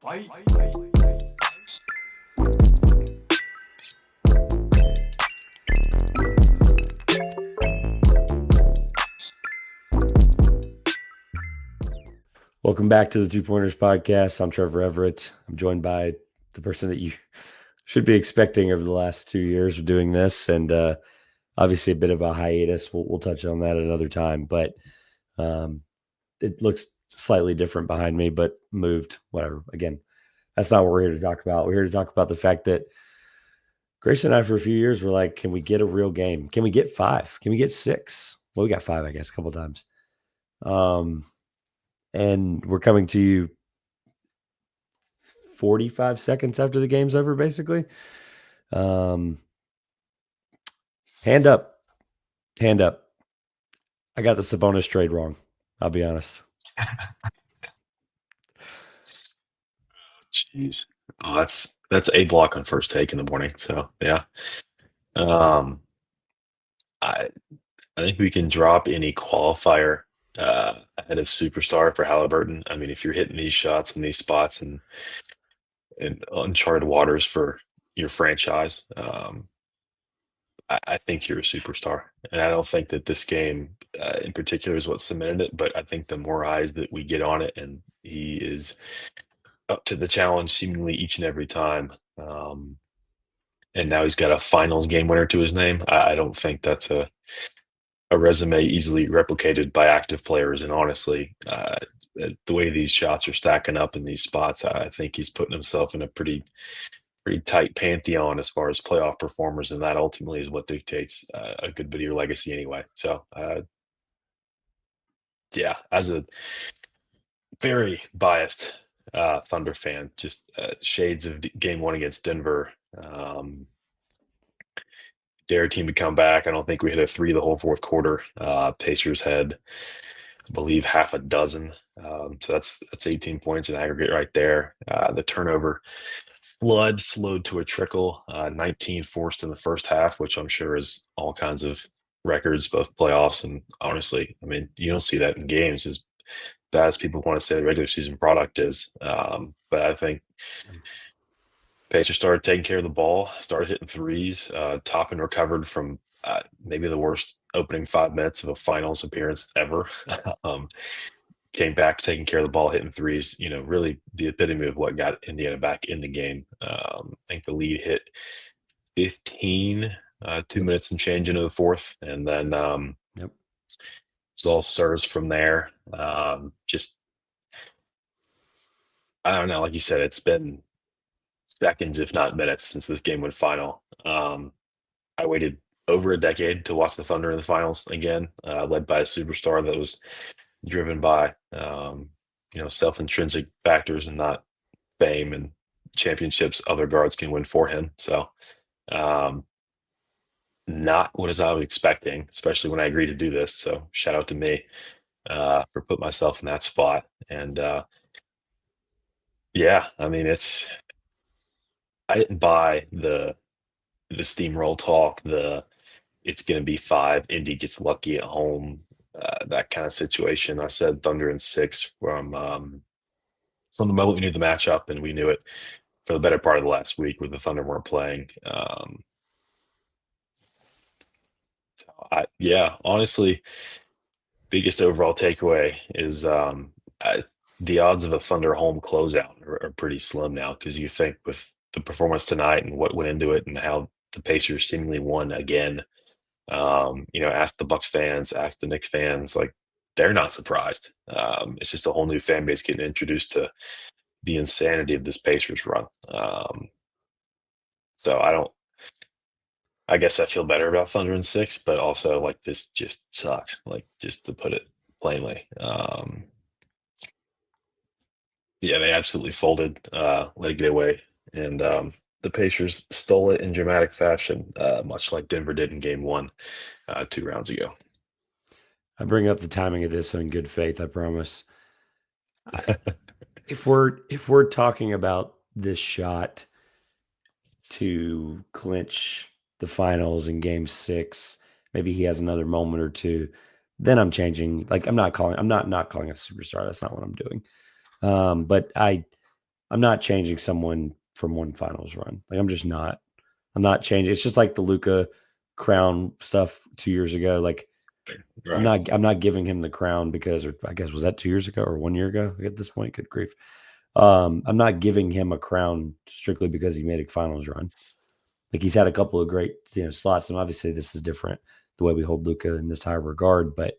Welcome back to the Two Pointers podcast. I'm Trevor Everett. I'm joined by the person that you should be expecting over the last 2 years of doing this, and obviously a bit of a hiatus. We'll touch on that another time, but it looks slightly different behind me, but moved, whatever. Again, that's not what we're here to talk about. We're here to talk about the fact that Grayson and I, for a few years, were like, can we get a real game? Can we get 5? Can we get 6? Well, we got 5, I guess, a couple times. And we're coming to you 45 seconds after the game's over, basically. Hand up. I got the Sabonis trade wrong. I'll be honest. Jeez. Oh, that's a block on first take in the morning. So yeah. I think we can drop any qualifier ahead of superstar for Halliburton. I mean, if you're hitting these shots in these spots and in uncharted waters for your franchise, I think you're a superstar. And I don't think that this game in particular is what cemented it, but I think the more eyes that we get on it, and he is up to the challenge seemingly each and every time. And now he's got a finals game winner to his name. I don't think that's a resume easily replicated by active players. And honestly, the way these shots are stacking up in these spots, I think he's putting himself in a pretty tight pantheon as far as playoff performers, and that ultimately is what dictates a good bit of your legacy anyway. So, yeah, as a very biased Thunder fan, just shades of game one against Denver. Dare team to come back. I don't think we hit a 3 the whole fourth quarter. Pacers had, I believe, half a dozen. So that's 18 points in aggregate right there. The turnover flood slowed to a trickle. 19 forced in the first half, which I'm sure is all kinds of records, both playoffs and honestly, I mean, you don't see that in games as bad as people want to say the regular season product is. But I think Pacers started taking care of the ball, started hitting threes. Toppin recovered from maybe the worst opening 5 minutes of a finals appearance ever. Came back taking care of the ball, hitting threes, really the epitome of what got Indiana back in the game. I think the lead hit 15, 2 minutes and change into the fourth. And then Yep. It all starts from there. Just, I don't know, like you said, it's been seconds, if not minutes, since this game went final. I waited over a decade to watch the Thunder in the finals again, led by a superstar that was driven by self-intrinsic factors and not fame and championships other guards can win for him. So not what as I was expecting, especially when I agreed to do this. So shout out to me for putting myself in that spot. And yeah, I mean, I didn't buy the steamroll talk, it's going to be 5, Indy gets lucky at home, that kind of situation. I said Thunder in 6 from the moment we knew the matchup, and we knew it for the better part of the last week where the Thunder weren't playing. Honestly, biggest overall takeaway is the odds of a Thunder home closeout are pretty slim now, because you think with the performance tonight and what went into it and how the Pacers seemingly won again. Ask the Bucks fans, ask the Knicks fans, like they're not surprised. It's just a whole new fan base getting introduced to the insanity of this Pacers run. So I guess I feel better about Thunder in 6, but also like this just sucks, like just to put it plainly. Yeah, they absolutely folded, let it get away. And the Pacers stole it in dramatic fashion, much like Denver did in game 1 2 rounds ago. I bring up the timing of this in good faith, I promise. If we're talking about this shot to clinch the finals in game 6, maybe he has another moment or two, then I'm changing. Like I'm not calling a superstar. That's not what I'm doing. But I'm not changing someone from one finals run. Like I'm just not. I'm not changing. It's just like the Luca crown stuff 2 years ago. Like Right. I'm not giving him the crown because, or I guess was that 2 years ago or 1 year ago at this point? Good grief. I'm not giving him a crown strictly because he made a finals run. Like he's had a couple of great, slots, and obviously this is different the way we hold Luca in this high regard, but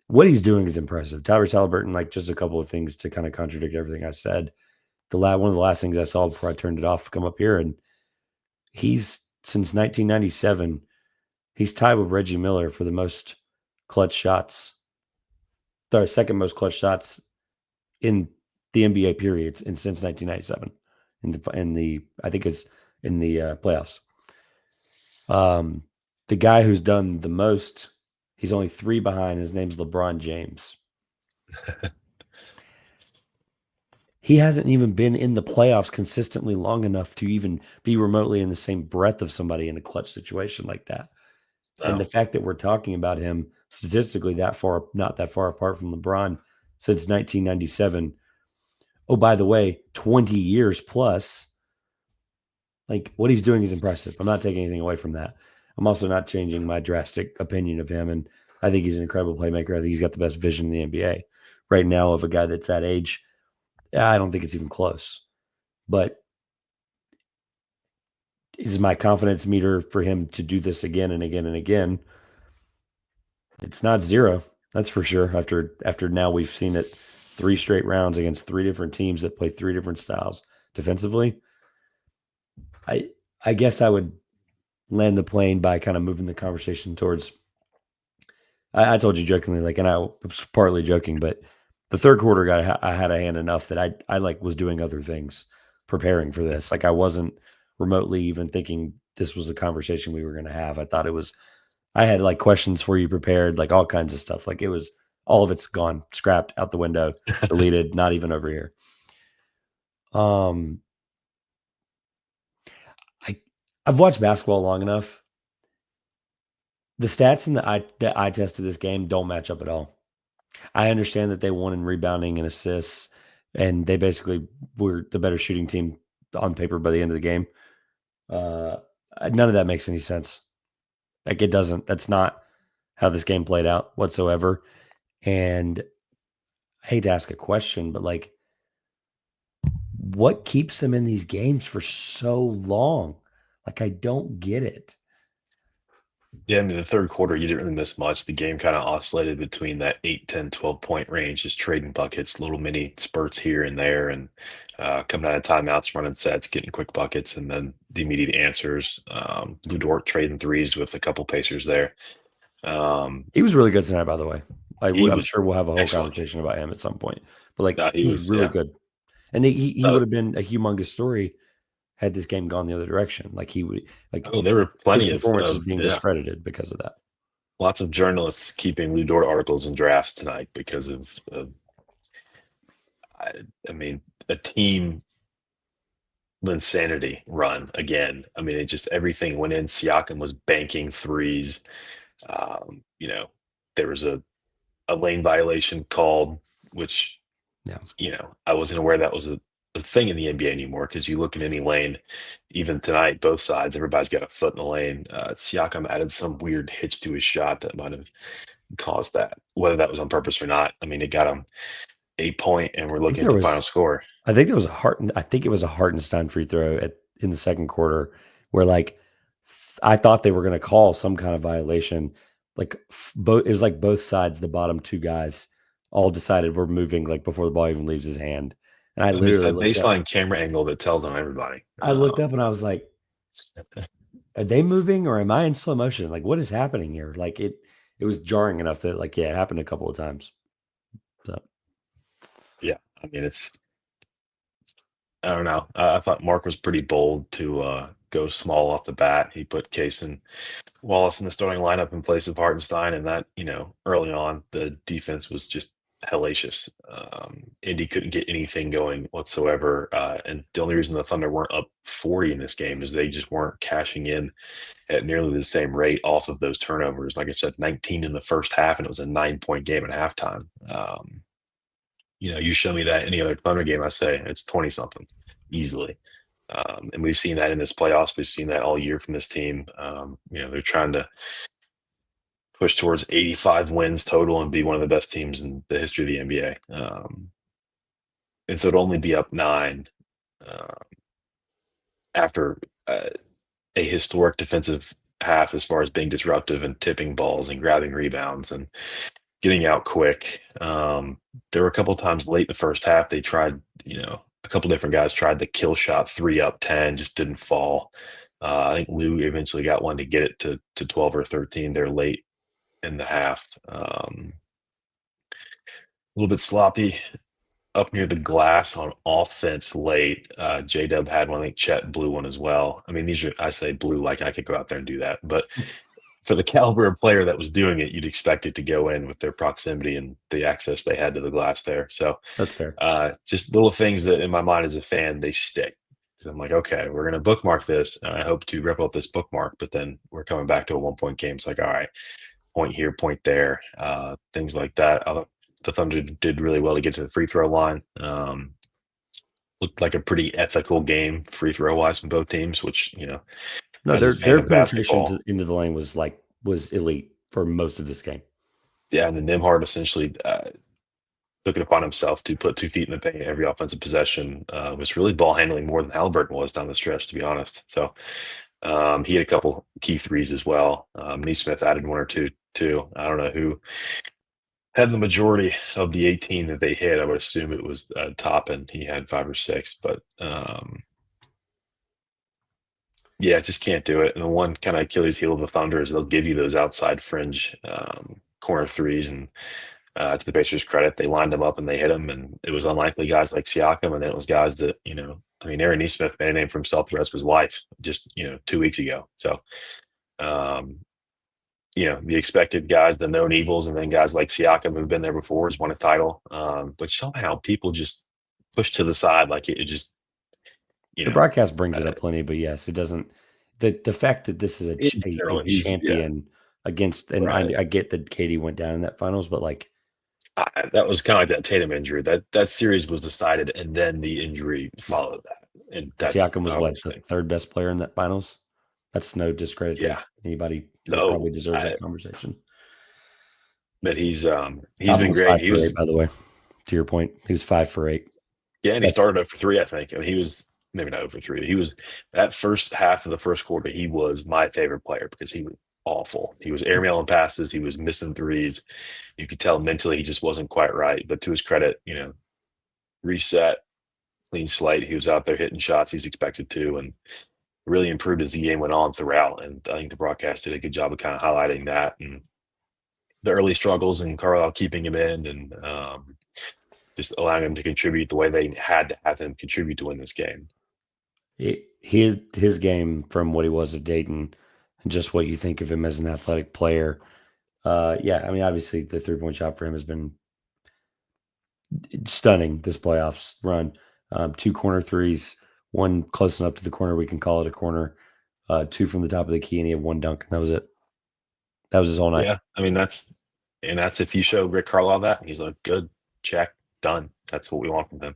what he's doing is impressive. Tyrese Halliburton, like just a couple of things to kind of contradict everything I said. One of the last things I saw before I turned it off, come up here, and he's since 1997, he's tied with Reggie Miller for the most clutch shots, the second most clutch shots in the NBA periods and since 1997 in the I think it's in the playoffs. Um, the guy who's done the most, he's only 3 behind. His name's LeBron James. He hasn't even been in the playoffs consistently long enough to even be remotely in the same breath of somebody in a clutch situation like that. And the Oh, fact that we're talking about him statistically that far, not that far apart from LeBron since 1997. Oh, by the way, 20 years plus. Like what he's doing is impressive. I'm not taking anything away from that. I'm also not changing my drastic opinion of him. And I think he's an incredible playmaker. I think he's got the best vision in the NBA right now of a guy that's that age. I don't think it's even close. But is my confidence meter for him to do this again and again and again? It's not zero. That's for sure. After now we've seen it 3 straight rounds against 3 different teams that play 3 different styles defensively. I I guess I would land the plane by kind of moving the conversation towards. I told you jokingly, like, and I was partly joking, but the third quarter I had a hand enough that I like was doing other things preparing for this. Like I wasn't remotely even thinking this was a conversation we were going to have. I thought it was. I had like questions for you prepared, like all kinds of stuff. Like it was all of it's gone, scrapped out the window, deleted, not even over here. Um, I I've watched basketball long enough. The stats in the eye test of this game don't match up at all. I understand that they won in rebounding and assists, and they basically were the better shooting team on paper by the end of the game. Uh, None of that makes any sense. Like it doesn't. That's not how this game played out whatsoever. And I hate to ask a question, but like, what keeps them in these games for so long? Like, I don't get it. yeah, I mean, the third quarter, you didn't really miss much. The game kind of oscillated between that 8, 10, 12 point range, just trading buckets, little mini spurts here and there, and coming out of timeouts, running sets, getting quick buckets, and then the immediate answers. Lou Dort trading threes with a couple Pacers there. Um, He was really good tonight, by the way. he I'm was sure we'll have a whole excellent. conversation about him at some point. But like, He he was was, really yeah. good, and he Uh, would have been a humongous story had this game gone the other direction. Like he would like oh, there were his plenty performance is being yeah, discredited because of that. lots of journalists keeping Lou Dort articles in drafts tonight because of I, I mean, a team insanity run again. I mean, it just everything went in. Siakam was banking threes. You know, there was a lane violation called, which, Yeah, I wasn't aware that was a thing in the NBA anymore because you look in any lane, even tonight, both sides, everybody's got a foot in the lane. Siakam added some weird hitch to his shot that might have caused that, whether that was on purpose or not. I mean, it got him 8 point, and we're I think looking at there the final was. score. I think there was a Hart. I think it was a Hartenstein free throw in the second quarter where like I thought they were going to call some kind of violation. Like both, it was like both sides, the bottom 2 guys, all decided we're moving like before the ball even leaves his hand. And I I mean, it's literally that looked up. baseline camera angle that tells on everybody. I looked up and I was like, "Are they moving or am I in slow motion? Like, what is happening here?" Like it was jarring enough that like yeah, it happened a couple of times. So Yeah, I mean, I don't know. I thought Mark was pretty bold to go small off the bat. He put Case and Wallace in the starting lineup in place of Hartenstein, and that, early on, the defense was just hellacious. Indy couldn't get anything going whatsoever, and the only reason the Thunder weren't up 40 in this game is they just weren't cashing in at nearly the same rate off of those turnovers. Like I said, 19 in the first half, and it was a 9 point game at halftime. you show me that any other Thunder game, I say it's 20 something easily. And we've seen that in this playoffs. We've seen that all year from this team. They're trying to push towards 85 wins total and be one of the best teams in the history of the NBA. And so it'd only be up 9 uh, after a historic defensive half as far as being disruptive and tipping balls and grabbing rebounds and getting out quick. There were a couple times late in the first half they tried, a couple different guys tried the kill shot 3 up 10, just didn't fall. I think Lou eventually got one to get it to 12 or 13 there late in the half. A little bit sloppy up near the glass on offense late. J-Dub had one. I think Chet blew one as well. I mean, I say blew like I could go out there and do that. But for the caliber of player that was doing it, you'd expect it to go in with their proximity and the access they had to the glass there. So That's fair. Just little things that in my mind as a fan, they stick. I'm like, okay, we're going to bookmark this, and I hope to rip up this bookmark. But then we're coming back to a 1-point game. It's like, all right, point here, point there, things like that. The Thunder did really well to get to the free throw line. Looked like a pretty ethical game free throw wise from both teams, which No, as a fan their of penetration basketball, into the lane was elite for most of this game. yeah. And then Nimhard essentially took it upon himself to put 2 feet in the paint every offensive possession. Was really ball handling more than Halliburton was down the stretch, to be honest. So he had a couple key threes as well. Neesmith added 1 or 2 too. I don't know who had the majority of the 18 that they hit. I would assume it was Toppin. He had 5 or 6, but yeah, just can't do it. And the one kind of Achilles heel of the Thunder is they'll give you those outside fringe corner threes. And to the Pacers' credit, they lined them up and they hit them. And it was unlikely guys like Siakam, and then it was guys that Aaron Nesmith made a name for himself the rest of his life just 2 weeks ago. So the expected guys, the known evils, and then guys like Siakam who've been there before, has won a title. But somehow people just push to the side like it just, The broadcast brings it up plenty, but yes, it doesn't. The fact that this is a champion against, and right. I get that Katie went down in that finals, but like that was kind of like that Tatum injury. That series was decided, and then the injury followed that. And Siakam was the third best player in that finals. That's no discredit to anybody who probably deserves that conversation. But he's been great. 5 for 8, by the way. To your point, he was 5 for 8. Yeah, and he started 0 for 3, I think. I mean, he was maybe not 0 for 3. He was that first half of the first quarter. He was my favorite player because he was awful. He was airmailing passes. He was missing threes. You could tell mentally he just wasn't quite right. But to his credit, reset, clean slate. He was out there hitting shots he's expected to, and really improved as the game went on throughout. And I think the broadcast did a good job of kind of highlighting that and the early struggles and Carlisle keeping him in and just allowing him to contribute the way they had to have him contribute to win this game. His game from what he was at Dayton and just what you think of him as an athletic player. Yeah, I mean, obviously the 3-point shot for him has been stunning this playoffs run. 2 corner threes, 1 close enough to the corner we can call it a corner, 2 from the top of the key, and he had 1 dunk, and that was it. That was his whole night. Yeah, I mean that's if you show Rick Carlisle that, he's like, good, check, done. That's what we want from him.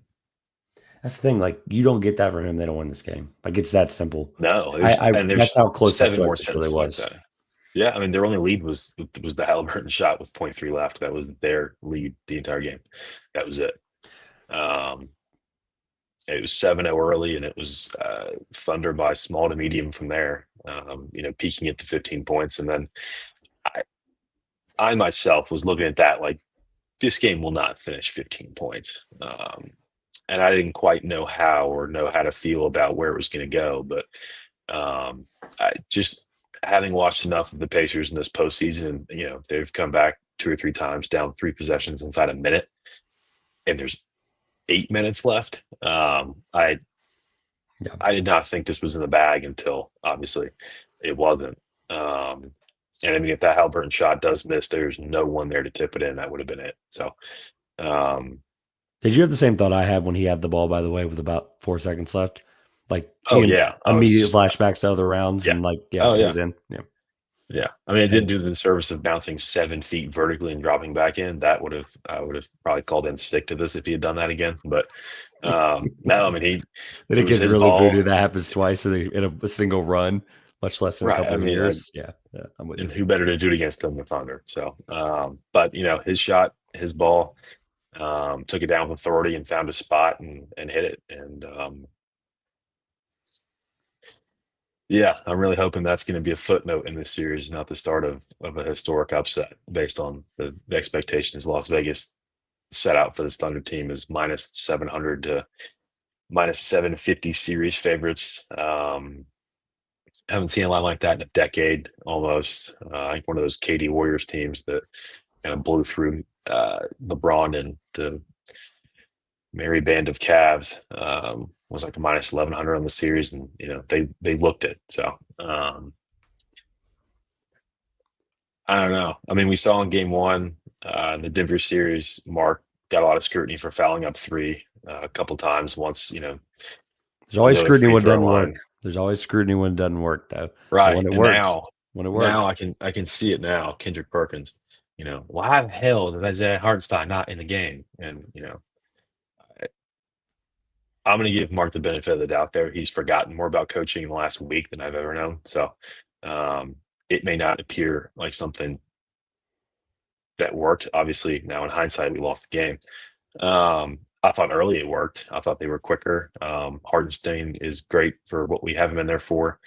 That's the thing. Like, you don't get that from him, they don't win this game. Like, it's that simple. No, that's how close 7 more this really was. Like that. Yeah, I mean, their only lead was the Halliburton shot with 0.3 left. That was their lead the entire game. That was it. It was 7-0 early, and it was Thunder by small to medium from there. Peaking at the 15 points, and then I myself was looking at that like, this game will not finish 15 points. And I didn't quite know how to feel about where it was going to go. But I just, having watched enough of the Pacers in this postseason, and, they've come back 2 or 3 times down 3 possessions inside a minute, and there's 8 minutes left. I did not think this was in the bag until obviously it wasn't. And I mean, if that Halliburton shot does miss, there's no one there to tip it in. That would have been it. So, did you have the same thought I had when he had the ball, by the way, with about 4 seconds left? Like, yeah, immediate flashbacks to other rounds, and like, it was in. Yeah, Yeah, I mean, it didn't do the service of bouncing 7 feet vertically and dropping back in. That would have I would have probably called in sick to this if he had done that again. But no, I mean, Then it it was gets his really ball, voodoo. That happens twice in a single run, much less in a right? couple I of mean, years. Yeah, yeah, I'm with you. and who better to do it against than the Thunder? So, but his shot, his ball, took it down with authority and found a spot and hit it. And yeah, I'm really hoping that's going to be a footnote in this series, not the start of a historic upset based on the expectations Las Vegas set out for this Thunder team is minus 700 to minus 750 series favorites. Haven't seen a line like that in a decade almost. I think one of those KD Warriors teams that kind of blew through LeBron and the merry band of Cavs was like a minus 1100 on the series, and they looked it. So I don't know. I mean, we saw in Game One in the Denver series, Mark got a lot of scrutiny for fouling up three a couple times. Once There's always below the scrutiny free when it throw doesn't work. line. There's always scrutiny when it doesn't work, though. But Right. when it And works, now, when it now works, I can see it now. Kendrick Perkins, why the hell is Isaiah Hartenstein not in the game? And I'm going to give Mark the benefit of the doubt there. He's forgotten more about coaching in the last week than I've ever known. So it may not appear like something that worked. Obviously, now in hindsight, we lost the game. I thought early it worked. I thought they were quicker. Hardenstein is great for what we have him in there for.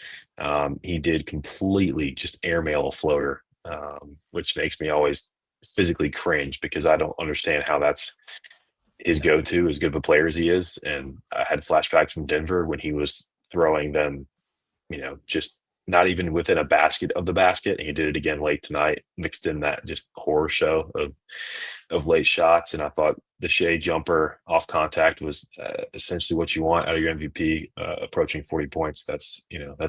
He did completely just airmail a floater, which makes me always physically cringe because I don't understand how that's his go-to as good of a player as he is. And I had flashbacks from Denver when he was throwing them, just not even within a basket of the basket. And he did it again late tonight, mixed in that just horror show of late shots. And I thought the Shea jumper off contact was essentially what you want out of your MVP, approaching 40 points. That's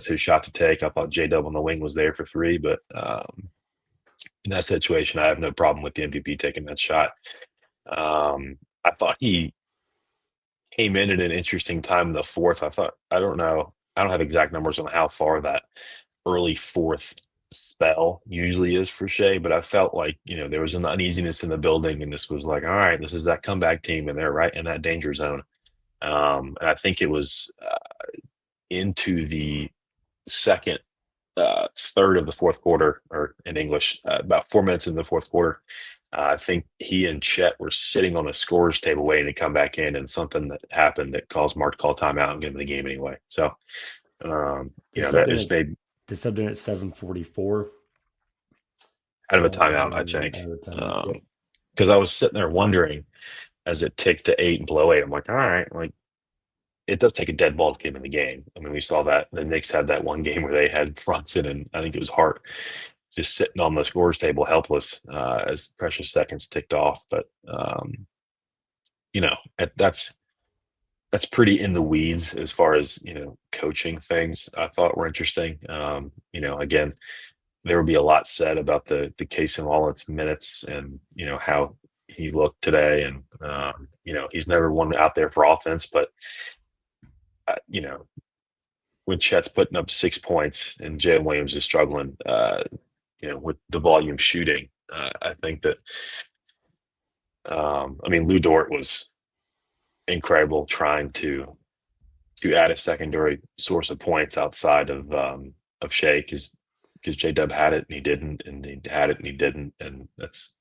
his shot to take. I thought J-Dub on the wing was there for three, but in that situation, I have no problem with the MVP taking that shot. I thought he came in at an interesting time in the fourth. I don't know. I don't have exact numbers on how far that early fourth spell usually is for Shea, but I felt like, there was an uneasiness in the building, and this was like, all right, this is that comeback team, and they're right in that danger zone. And I think it was into the second, third of the fourth quarter, or in English, about 4 minutes in the fourth quarter. I think he and Chet were sitting on a scorer's table waiting to come back in, and something that happened that caused Mark to call timeout and get him the game anyway. So, that just made they subbed in at 7:44. kind of a timeout, I Out think. of the timeout. Yep. Because I was sitting there wondering as it ticked to 8 and below 8, I'm like, all right, like it does take a dead ball to get him in the game. I mean, we saw that the Knicks had that one game where they had Brunson and I think it was Hart just sitting on the scorer's table helpless as precious seconds ticked off. But that's pretty in the weeds as far as coaching things. I thought were interesting. Again, there would be a lot said about the Casey Wallet's minutes and how he looked today, and he's never one out there for offense, but when Chet's putting up 6 points and Jalen Williams is struggling, with the volume shooting, I think that Lou Dort was incredible trying to add a secondary source of points outside of Shea, because J Dub had it and he didn't, and he had it and he didn't, and that's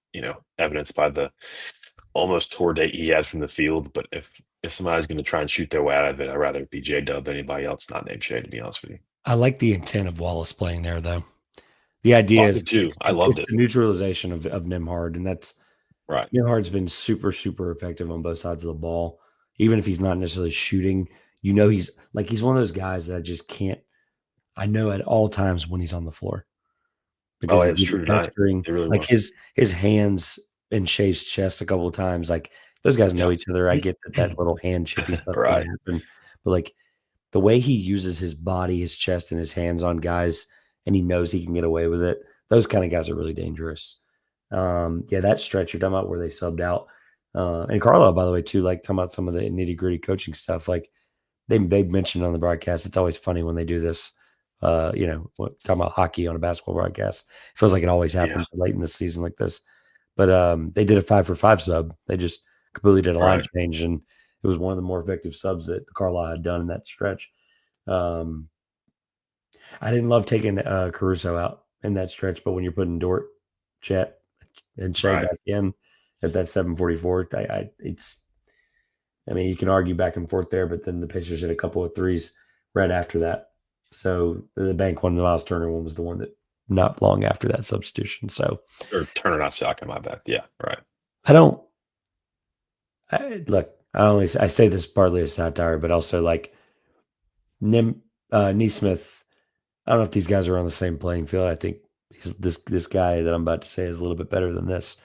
evidenced by the almost tour date he had from the field. But if somebody's going to try and shoot their way out of it, I'd rather it be J Dub than anybody else not named Shea, to be honest with you. I like the intent of Wallace playing there, though. The Oh, idea I is did too. I loved it's it. the neutralization of Nembhard, and that's Right. Nembhard's been super, super effective on both sides of the ball. Even if he's not necessarily shooting, he's one of those guys that I just can't. I know at all times when he's on the floor Oh, because it he's was true either tonight. gesturing, It really like was. his hands in Shea's chest a couple of times. Like those guys know Yeah. each other. I get that little hand chippy stuff's going Right. to happen, but like the way he uses his body, his chest, and his hands on guys, and he knows he can get away with it. Those kind of guys are really dangerous. Yeah, that stretch you're talking about where they subbed out, and Carlisle, by the way, too. Like talking about some of the nitty gritty coaching stuff. Like they mentioned on the broadcast, it's always funny when they do this. Talking about hockey on a basketball broadcast, it feels like it always Yeah. happens late in the season like this. But they did a 5-for-5 sub. They just completely did a line Right. change, and it was one of the more effective subs that Carlisle had done in that stretch. Um, I didn't love taking Caruso out in that stretch, but when you're putting Dort, Chet, and Shea Right. back in at that 7:44, I mean, you can argue back and forth there, but then the Pacers hit a couple of threes right after that. So the bank one, the Miles Turner one was the one that not long after that substitution. So Or Turner, not Siakam, my bad. Yeah. Right. I don't look. I say this partly as satire, but also like Neesmith. I don't know if these guys are on the same playing field. I think this guy that I'm about to say is a little bit better than this.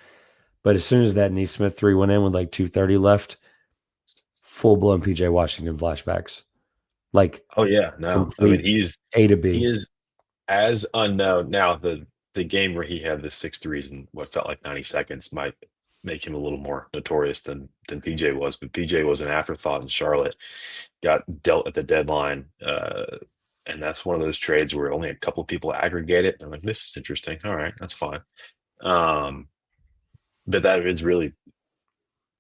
But as soon as that Neesmith three went in with like 2:30 left, full blown PJ Washington flashbacks, like Oh yeah. No, I mean complete A to he B. is as unknown now. The game where he had the 6 threes in what felt like 90 seconds might make him a little more notorious than PJ was, but PJ was an afterthought in Charlotte. Got dealt at the deadline, and that's one of those trades where only a couple of people aggregate it. I'm like, this is interesting. All right, that's fine. Um, but that is really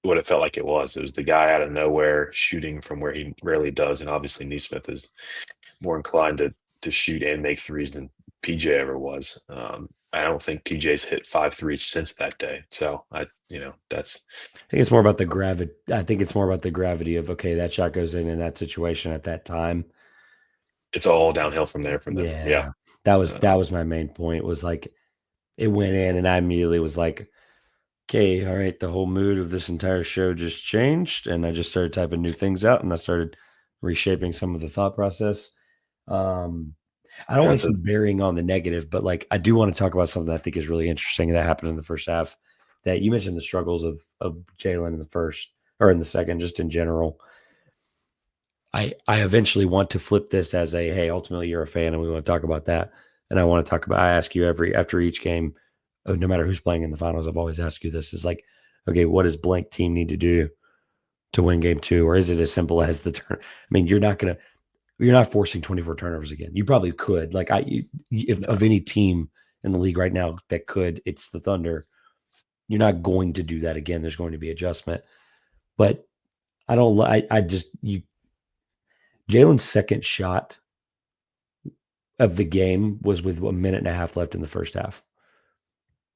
what it felt like it was. It was the guy out of nowhere shooting from where he rarely does, and obviously Neesmith is more inclined to shoot and make threes than PJ ever was. I don't think PJ's hit 5 threes since that day. So that's I think it's more about the gravity. I think it's more about the gravity of okay, that shot goes in that situation at that time. it's all downhill from there from them. Yeah. Yeah, that Uh, was my main point. Was like it went in, and I immediately was like, okay, all right, the whole mood of this entire show just changed, and I just started typing new things out, and I started reshaping some of the thought process. Um, I don't want that's to a keep burying on the negative, but like I do want to talk about something I think is really interesting that happened in the first half. That you mentioned the struggles of Jalen in the first or in the second, just in general. I eventually want to flip this as a hey, ultimately you're a fan, and we want to talk about that. And I want to talk about. I ask you after each game, no matter who's playing in the finals. I've always asked you this: is like, okay, what does blank team need to do to win game two, or is it as simple as the turn? I mean, you're not forcing 24 turnovers again. You probably could. Like if no. of any team in the league right now that could, it's the Thunder. You're not going to do that again. There's going to be adjustment, but I don't. I just you Jalen's second shot of the game was with a minute and a half left in the first half.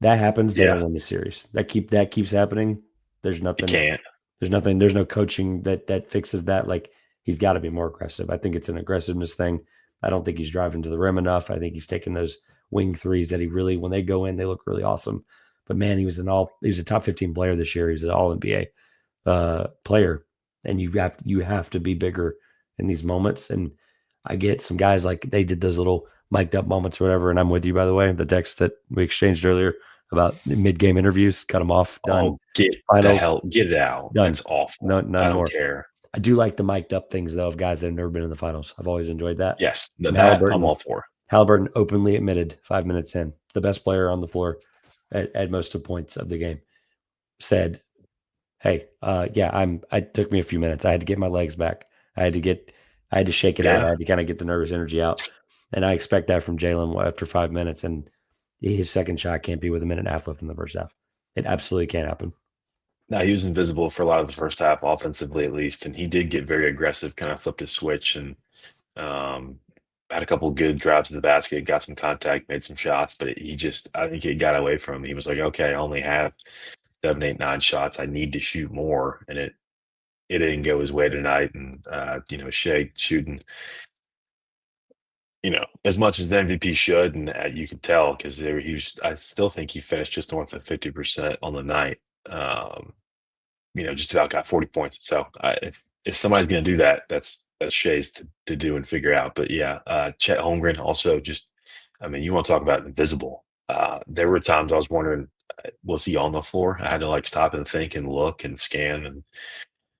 That happens, they Yeah, don't win the series. That keeps happening. There's it nothing. can't. There's nothing. There's no coaching that fixes that. Like he's got to be more aggressive. I think it's an aggressiveness thing. I don't think he's driving to the rim enough. I think he's taking those wing threes that he really, when they go in, they look really awesome. But man, he was a top 15 player this year. He was an All NBA player, and you have to be bigger in these moments. And I get some guys like they did those little mic'd up moments or whatever. And I'm with you, by the way. The text that we exchanged earlier about mid game interviews, cut them off, done. Oh, get the Finals, hell, get it out. done. It's awful. No, I none don't more. care. I do like the mic'd up things though of guys that have never been in the finals. I've always enjoyed that. Yes, And that I'm all for. Halliburton openly admitted 5 minutes in, the best player on the floor at most of points of the game, said, "Hey, yeah, it took me a few minutes. I had to get my legs back. I had to shake it out. I Yeah. had to kind of get the nervous energy out. And I expect that from Jalen after 5 minutes. And his second shot can't be with a minute and a half left in the first half. It absolutely can't happen. Now he was invisible for a lot of the first half, offensively at least, and he did get very aggressive, kind of flipped his switch and um, had a couple of good drives to the basket, got some contact, made some shots, but I think it got away from him. He was like, okay, I only have 7, 8, 9 shots. I need to shoot more, and it didn't go his way tonight. And Shea shooting, as much as the MVP should, and you could tell because he was. I still think he finished just north of 50% on the night. Um, just about got 40 points. So if somebody's going to do that, that's Shea's to do and figure out. But yeah, Chet Holmgren also just, I mean, you want to talk about invisible. There were times I was wondering, was he on the floor? I had to like stop and think and look and scan and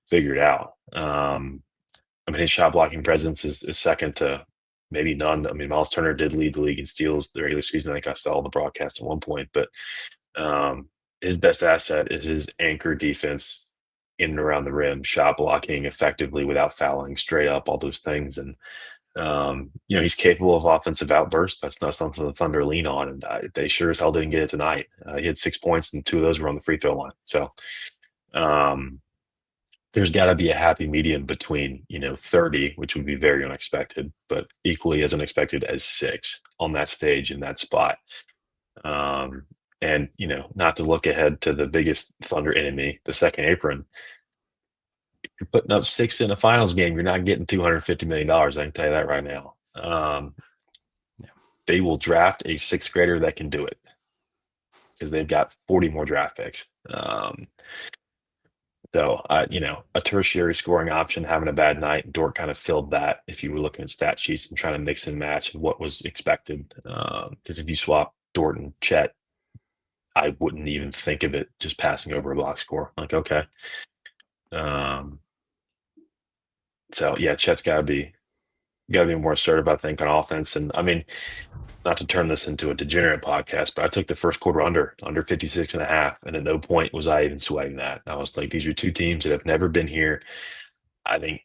figure it out. I mean, his shot blocking presence is second to maybe none. I mean, Miles Turner did lead the league in steals the regular season. I think I saw the broadcast at one point, but his best asset is his anchor defense in and around the rim, shot blocking effectively without fouling, straight up, all those things. And He's capable of offensive outbursts. That's not something the Thunder lean on, and they sure as hell didn't get it tonight. He had 6 points, and 2 of those were on the free throw line. So there's got to be a happy medium between 30, which would be very unexpected, but equally as unexpected as 6 on that stage in that spot. And not to look ahead to the biggest Thunder enemy, the second apron. If you're putting up 6 in a finals game, you're not getting $250 million. I can tell you that right now. They will draft a 6th grader that can do it because they've got 40 more draft picks. So, a tertiary scoring option having a bad night, Dort kind of filled that if you were looking at stat sheets and trying to mix and match what was expected. Because if you swap Dort and Chet, I wouldn't even think of it just passing over a box score. Like, okay. So, yeah, Chet's got to be more assertive, I think, on offense. And, I mean, not to turn this into a degenerate podcast, but I took the first quarter under 56.5, and at no point was I even sweating that. I was like, these are 2 teams that have never been here. I think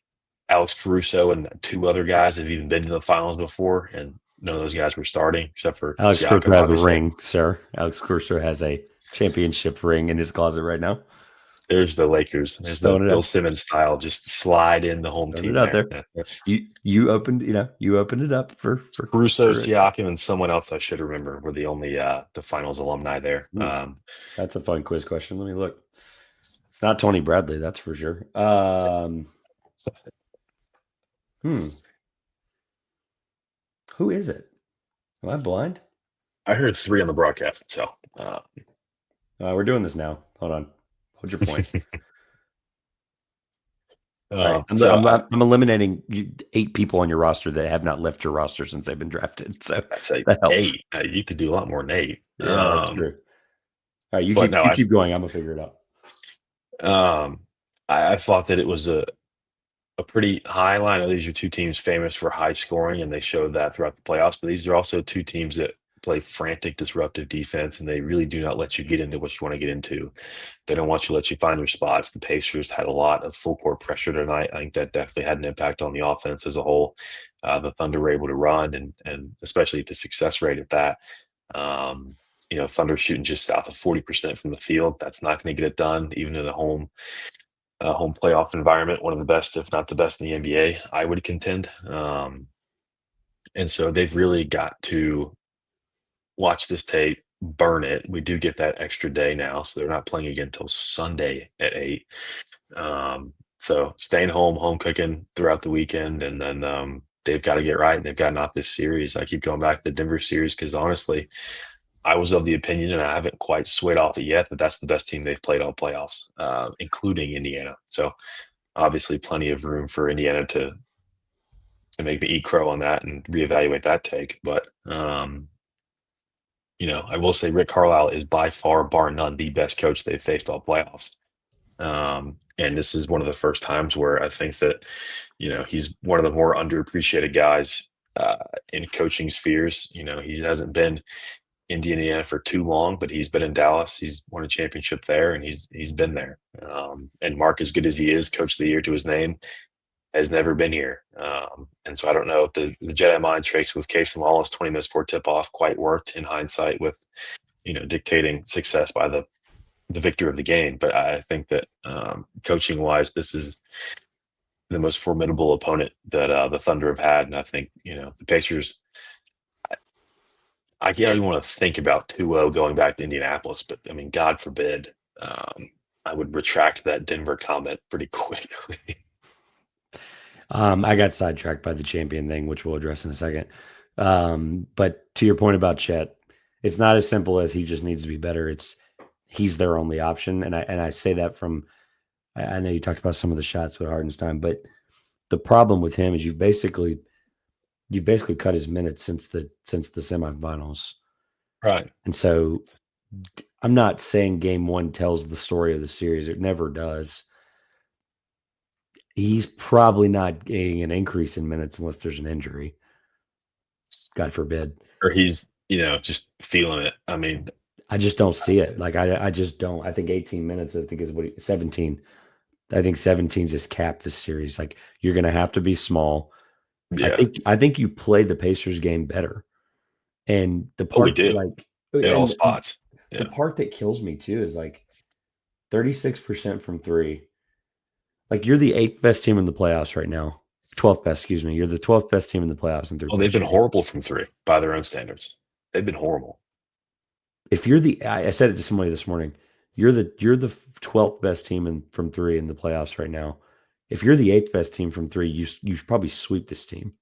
Alex Caruso and 2 other guys have even been to the finals before, and none of those guys were starting except for Alex Siakam, Caruso has a obviously. ring, sir. Alex Caruso has a championship ring in his closet right now. There's the Lakers. There's the Bill Simmons style. Just slide in the home team there. You opened it up for Caruso, Siakam, and someone else I should remember were the only the finals alumni there. That's a fun quiz question. Let me look. It's not Tony Bradley, that's for sure. Who is it? Am I blind? I heard 3 on the broadcast. So we're doing this now. Hold on. What's your point? Right. I'm eliminating 8 people on your roster that have not left your roster since they've been drafted. So that helps. 8. You could do a lot more than 8. Yeah, that's true. All right, you keep going. I'm gonna figure it out. I thought that it was a pretty high line. These are 2 teams famous for high scoring, and they showed that throughout the playoffs. But these are also 2 teams that play frantic, disruptive defense, and they really do not let you get into what you want to get into. They don't want you to let you find your spots. The Pacers had a lot of full court pressure tonight. I think that definitely had an impact on the offense as a whole. The Thunder were able to run, and especially the success rate at that. Thunder shooting just south of 40% from the field. That's not going to get it done, even in a home playoff environment. One of the best, if not the best in the NBA, I would contend. And so they've really got to watch this tape, burn it. We do get that extra day now, so they're not playing again until Sunday at 8. So staying home cooking throughout the weekend, and then they've got to get right, and they've got to knock this series. I keep going back to the Denver series because honestly, I was of the opinion, and I haven't quite swayed off it yet, that that's the best team they've played all playoffs, including Indiana. So obviously plenty of room for Indiana to make me eat crow on that and reevaluate that take. But I will say Rick Carlisle is by far, bar none, the best coach they've faced all playoffs. And this is one of the first times where I think that, he's one of the more underappreciated guys in coaching spheres. He hasn't been in Indiana for too long, but he's been in Dallas. He's won a championship there, and he's been there. And Mark, as good as he is, coach of the year to his name, has never been here. And so I don't know if the Jedi mind tricks with Casey Wallace 20 minutes before tip-off quite worked in hindsight with, dictating success by the victor of the game. But I think that coaching-wise, this is the most formidable opponent that the Thunder have had. And I think, the Pacers, I can't even want to think about 2-0 going back to Indianapolis. But, I mean, God forbid, I would retract that Denver comment pretty quickly. I got sidetracked by the champion thing, which we'll address in a second. But to your point about Chet, it's not as simple as he just needs to be better. He's their only option. And I say that from, I know you talked about some of the shots with Hardenstein, but the problem with him is you've basically cut his minutes since the semifinals. Right. And so I'm not saying game 1 tells the story of the series. It never does. He's probably not getting an increase in minutes unless there's an injury. God forbid. Or he's, just feeling it. I mean, I just don't see it. Like, I just don't. I think 18 minutes, I think is 17. I think 17 is his cap this series. Like, you're going to have to be small. Yeah. I think you play the Pacers game better. And the Oh, we part that did like in all and spots. the Yeah. part that kills me too is like 36% from three. Like you're the eighth best team in the playoffs right now. 12th best, excuse me. You're the 12th best team in the playoffs in Oh, they've three-point been shooting. horrible from three by their own standards. They've been horrible. If you're I said it to somebody this morning, you're the 12th best team from three in the playoffs right now. If you're the eighth best team from three, you probably sweep this team.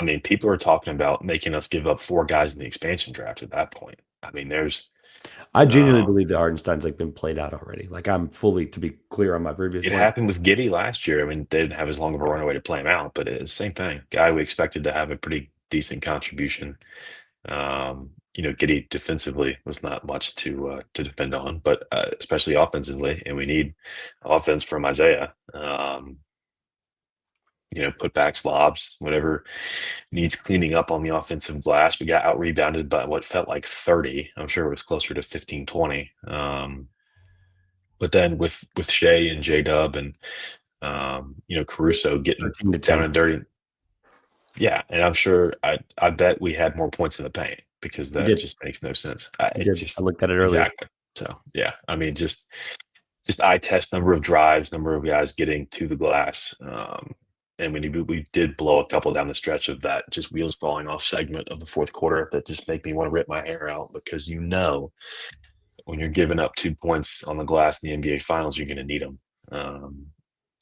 I mean, people are talking about making us give up 4 guys in the expansion draft at that point. I mean, there's I genuinely um, believe that Hartenstein's like been played out already. Like I'm fully, to be clear on my previous it point. happened with Giddy last year. I mean, they didn't have as long of a runaway to play him out, but it's the same thing. Guy we expected to have a pretty decent contribution. Giddy defensively was not much to depend on, but especially offensively, and we need offense from Isaiah. Put back lobs, whatever needs cleaning up on the offensive glass. We got out rebounded by what felt like 30. I'm sure it was closer to 15, 20. But then with Shea and J Dub and Caruso getting 13 to down 10. and dirty. Yeah, and I'm sure I bet we had more points in the paint because You that did. just makes no sense. You It did. I just looked at it earlier. exactly. So yeah, I mean just eye test number of drives, number of guys getting to the glass. And we did blow a couple down the stretch of that just wheels falling off segment of the fourth quarter that just make me want to rip my hair out because when you're giving up 2 points on the glass in the NBA Finals, you're going to need them.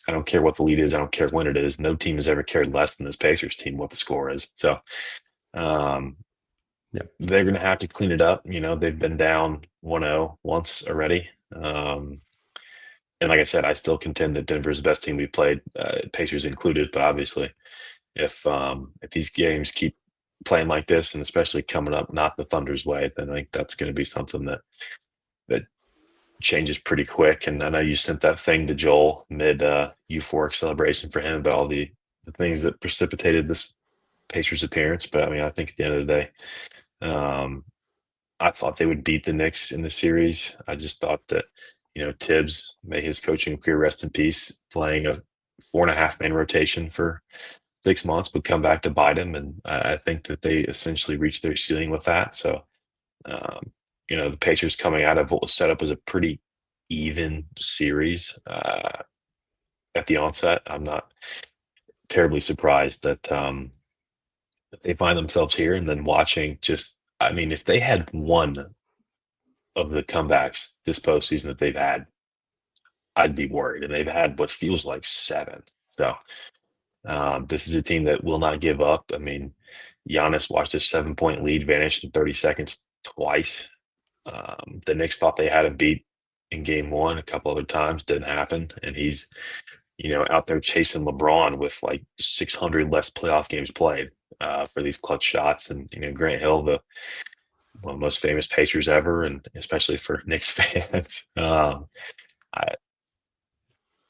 I don't care what the lead is. I don't care when it is. No team has ever cared less than this Pacers team what the score is. So um, Yeah. they're going to have to clean it up. They've been down 1-0 once already. And like I said, I still contend that Denver's the best team we played, Pacers included. But obviously, if these games keep playing like this, and especially coming up not the Thunder's way, then I think that's going to be something that changes pretty quick. And I know you sent that thing to Joel mid euphoric celebration for him about all the things that precipitated this Pacers appearance. But I mean, I think at the end of the day, I thought they would beat the Knicks in the series. I just thought that, Tibbs, may his coaching career rest in peace, playing a 4.5-man rotation for 6 months would come back to bite him. And I think that they essentially reached their ceiling with that. So, the Pacers coming out of what was set up as a pretty even series at the onset. I'm not terribly surprised that they find themselves here and then watching I mean, if they had one of the comebacks this postseason that they've had, I'd be worried. And they've had what feels like 7. So this is a team that will not give up. I mean, Giannis watched a 7-point lead vanish in 30 seconds twice. The Knicks thought they had him beat in game 1 a couple other times. Didn't happen. And he's, out there chasing LeBron with like 600 less playoff games played for these clutch shots. And, Grant Hill, one of the most famous Pacers ever, and especially for Knicks fans.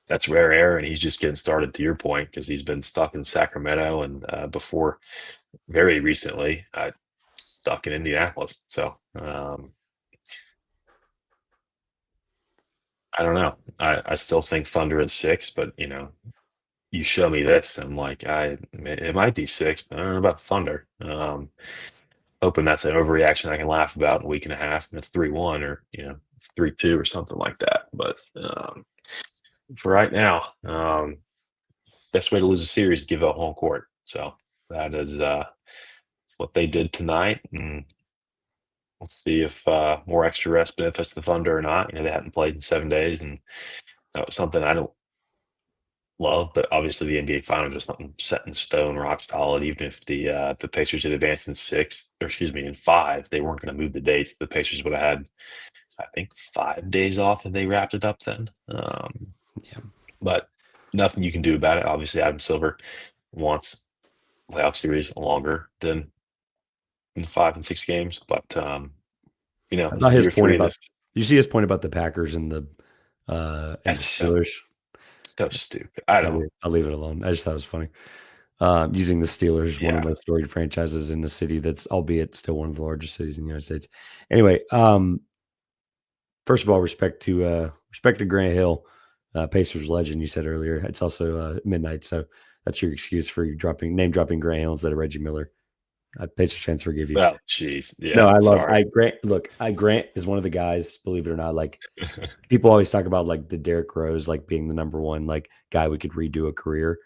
That's rare air, and he's just getting started to your point because he's been stuck in Sacramento and before very recently stuck in Indianapolis. So I don't know. I still think Thunder at 6, but you show me this, I'm like, it might be 6, but I don't know about Thunder. Hoping that's an overreaction I can laugh about in a week and a half, and it's 3-1 or 3-2 or something like that. But for right now, best way to lose a series is give up home court. So that is what they did tonight, and we'll see if more extra rest benefits the Thunder or not. They hadn't played in 7 days, and that was something I don't love. But obviously, the NBA Finals is something set in stone, rock solid. Even if the Pacers had advanced in 6, or excuse me, in 5, they weren't going to move the dates. The Pacers would have had, I think, 5 days off if they wrapped it up then. Yeah. But nothing you can do about it. Obviously, Adam Silver wants playoff series longer than 5 and 6 games. But I this thought is his year point 3 of about this. you see his point about the Packers and the That's Steelers. so stupid. I don't. I'll leave it alone. I just thought it was funny. Using the Steelers, one of the most storied franchises in the city that's albeit still one of the largest cities in the United States. Anyway, first of all, respect to Grant Hill, Pacers legend. You said earlier it's also midnight, so That's your excuse for name dropping Grant Hill instead of Reggie Miller. Pacers fans forgive you. Oh, jeez. No, Yeah, I love sorry. Grant is one of the guys, believe it or not, like people always talk about like the Derrick Rose like being the number one like guy we could redo a career.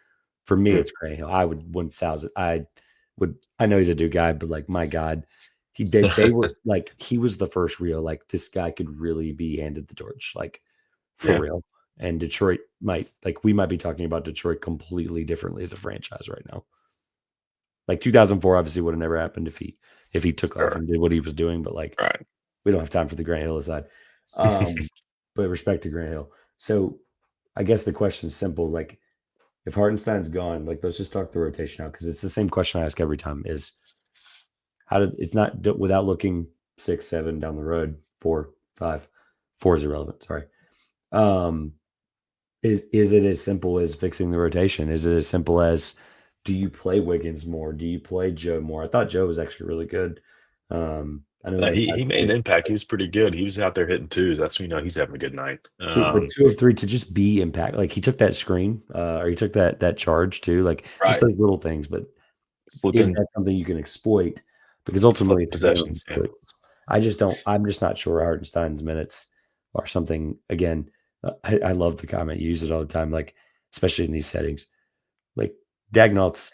For me, Hmm. it's Grant Hill. I would 1,000. I know he's a dude guy, but like my God, they were like he was the first real like this guy could really be handed the torch like for Yeah, real. And Detroit we might be talking about Detroit completely differently as a franchise right now. Like 2004 obviously would have never happened if he took off sure. and did what he was doing, but like Right. we don't have time for the Grant Hill aside. Um, but respect to Grant Hill. So I guess the question is simple. Like if Hartenstein's gone, like let's just talk the rotation out because it's the same question I ask every time: is how did it's not without looking 6, 7 down the road, 4, 5. 4 is irrelevant. Sorry. Um, is it as simple as fixing the rotation? Is it as simple as do you play Wiggins more? Do you play Joe more? I thought Joe was actually really good. I know he only He made an impact. He was pretty good. He was out there hitting twos. That's when you know he's having a good night. but 2 of 3 to just be impact. Like he took that screen, or he took that charge too. Like just Right. those little things. But is Flipping that something you can exploit? Because ultimately, flipping it's a game of possessions. Yeah. exploits. I just don't. I'm just not sure Hartenstein's minutes are something. Again, I love the comment. You use it all the time. Like especially in these settings. Like Dagnall's.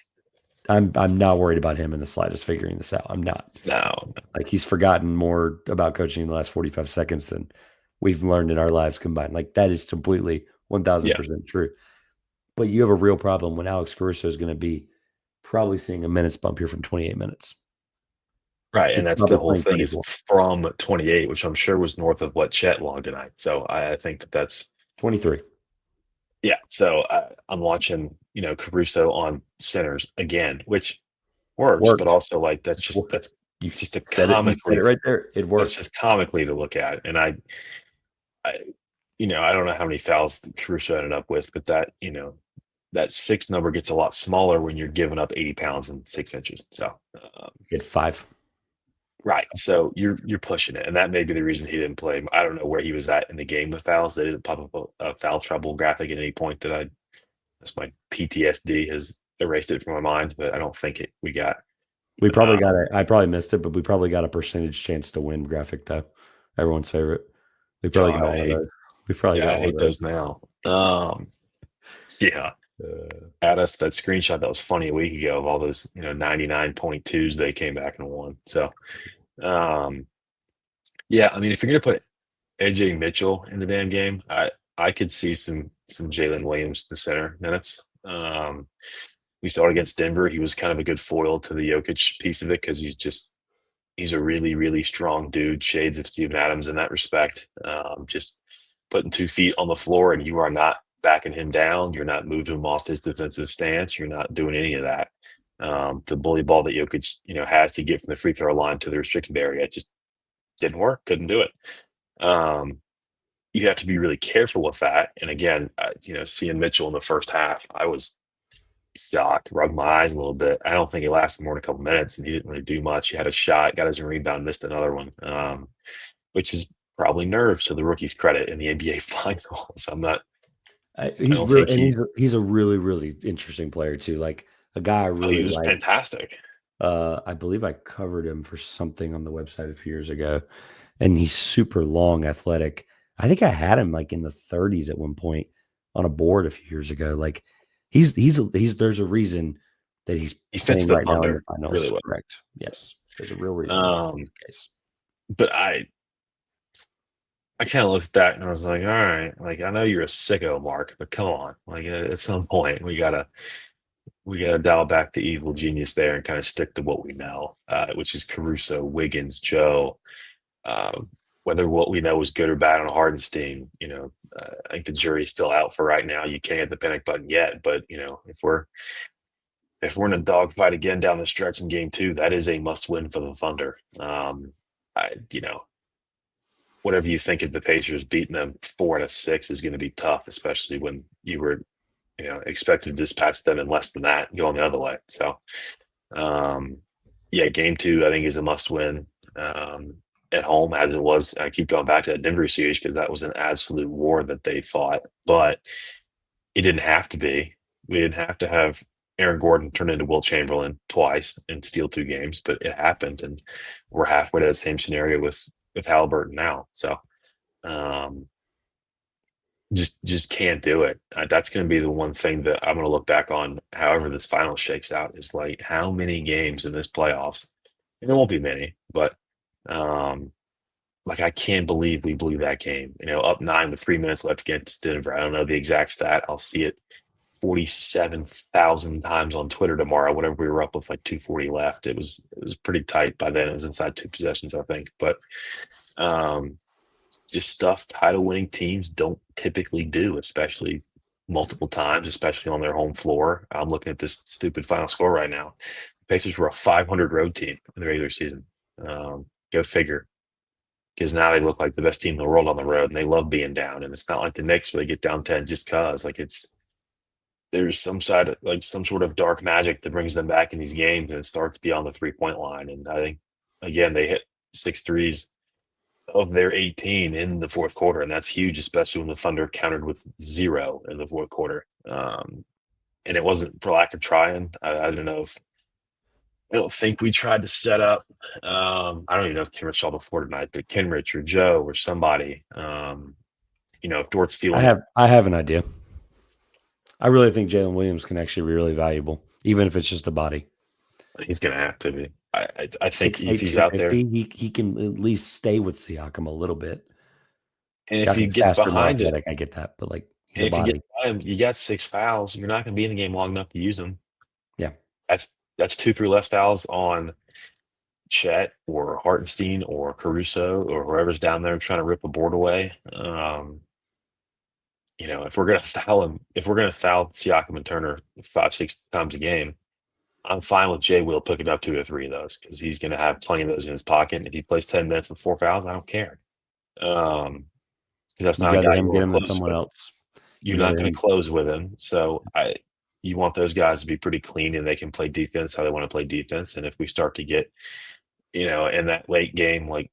I'm not worried about him in the slightest figuring this out. I'm not. No. Like he's forgotten more about coaching in the last 45 seconds than we've learned in our lives combined. Like that is completely Yeah. 1000% true. But you have a real problem when Alex Caruso is going to be probably seeing a minutes bump here from 28 minutes. Right. He's And that's the probably whole playing thing is 24, from 28, which I'm sure was north of what Chet logged tonight. So I think that's 23. yeah. So I'm watching, Caruso on centers again, which works, but Works. also like It's work. that's You just a said it. You said comically it right there. It that's worked. just comically to look at. And I I don't know how many fouls Caruso ended up with, but that six number gets a lot smaller when you're giving up 80 pounds and 6 inches. So He had 5. right. So you're pushing it. And that may be the reason he didn't play. I don't know where he was at in the game with fouls. They didn't pop up a foul trouble graphic at any point that's my PTSD has erased it from my mind, but I don't think we got We probably got um, I probably missed it, but we probably got a percentage chance to win graphic though. Everyone's favorite. We probably got one of those. We probably I got one of hate those. those now. Yeah. Uh, At us that screenshot that was funny a week ago of all those 99.2s they came back and won. So um yeah, I mean if you're gonna put AJ Mitchell in the damn game, I could see some Jalen Williams in the center minutes. We saw it against Denver. He was kind of a good foil to the Jokic piece of it because he's a really, really strong dude, shades of Steven Adams in that respect. Just putting 2 feet on the floor and you are not backing him down. You're not moving him off his defensive stance. You're not doing any of that. The bully ball that Jokic, has to get from the free throw line to the restricted area, it just didn't work. Couldn't do it. Um, you have to be really careful with that. And again, seeing Mitchell in the first half, I was shocked, rubbed my eyes a little bit. I don't think it lasted more than a couple minutes, and he didn't really do much. He had a shot, got his rebound, missed another one, which is probably nerves to the rookie's credit in the NBA Finals. I he's don't really think and he's a really really interesting player too. Like a guy I he really was like. fantastic. I believe I covered him for something on the website a few years ago, and he's super long, athletic. I think I had him like in the 30s at one point on a board a few years ago. Like he's there's a reason that he's He fits playing the right now in the Thunder really finals. well. Correct. Yes, there's a real reason that's Um, the case. but I kind of looked at that and I was like, all right, like I know you're a sicko, Mark, but come on, like at some point we gotta dial back the evil genius there and kind of stick to what we know, which is Caruso, Wiggins, Joe. Um, whether what we know is good or bad on Hardenstein, I think the jury's still out for right now. You can't hit the panic button yet, but if we're in a dogfight again down the stretch in game two, that is a must win for the Thunder. Whatever you think of the Pacers beating them 4 out of 6 is going to be tough, especially when you were, expected to dispatch them in less than that going the other way. So, yeah, game two, I think is a must win at home as it was. I keep going back to that Denver series because that was an absolute war that they fought, but it didn't have to be. We didn't have to have Aaron Gordon turned into Will Chamberlain twice and steal 2 games, but it happened, and we're halfway to the same scenario with Halliburton now. So, um, just can't do it. That's going to be the one thing that I'm going to look back on. However, this final shakes out is like how many games in this playoffs, and there won't be many, but um, like I can't believe we blew that game. Up 9 with 3 minutes left against Denver. I don't know the exact stat. I'll see it 47,000 times on Twitter tomorrow. Whenever we were up with like 2:40 left, it was pretty tight by then. It was inside 2 possessions, I think. But um, just stuff title-winning teams don't typically do, especially multiple times, especially on their home floor. I'm looking at this stupid final score right now. The Pacers were a 500 road team in the regular season. Go figure. Because now they look like the best team in the world on the road, and they love being down. And it's not like the Knicks where they get down 10 just cause. Like there's some sort of dark magic that brings them back in these games, and it starts beyond the 3-point line. And I think again they hit 6 threes of their 18 in the fourth quarter, and that's huge, especially when the Thunder countered with 0 in the fourth quarter. And it wasn't for lack of trying. I don't know if I don't think we tried to set up. I don't even know if Kenrich saw the floor tonight, but Kenrich or Joe or somebody. If Dort's feeling I have an idea. I really think Jalen Williams can actually be really valuable, even if it's just a body. he's going to have to be. I think 6'8", if he's out there, he can at least stay with Siakam a little bit. and if he Siakam's gets faster, more behind it, athletic. I get that, but like he's and a if you get body. by him, you got 6 fouls. You're not going to be in the game long enough to use them. Yeah, That's 2-3 less fouls on Chet or Hartenstein or Caruso or whoever's down there trying to rip a board away. If we're gonna foul Siakam and Turner 5-6 times a game, I'm fine with Jay Will picking up 2 or 3 of those because he's gonna have plenty of those in his pocket. And if he plays 10 minutes with 4 fouls, I don't care. Because that's you'd not a rather guy you him get want to him than close someone with. else. You're You'd not rather going him. to close with him, so you want those guys to be pretty clean and they can play defense how they want to play defense. And if we start to get, in that late game, like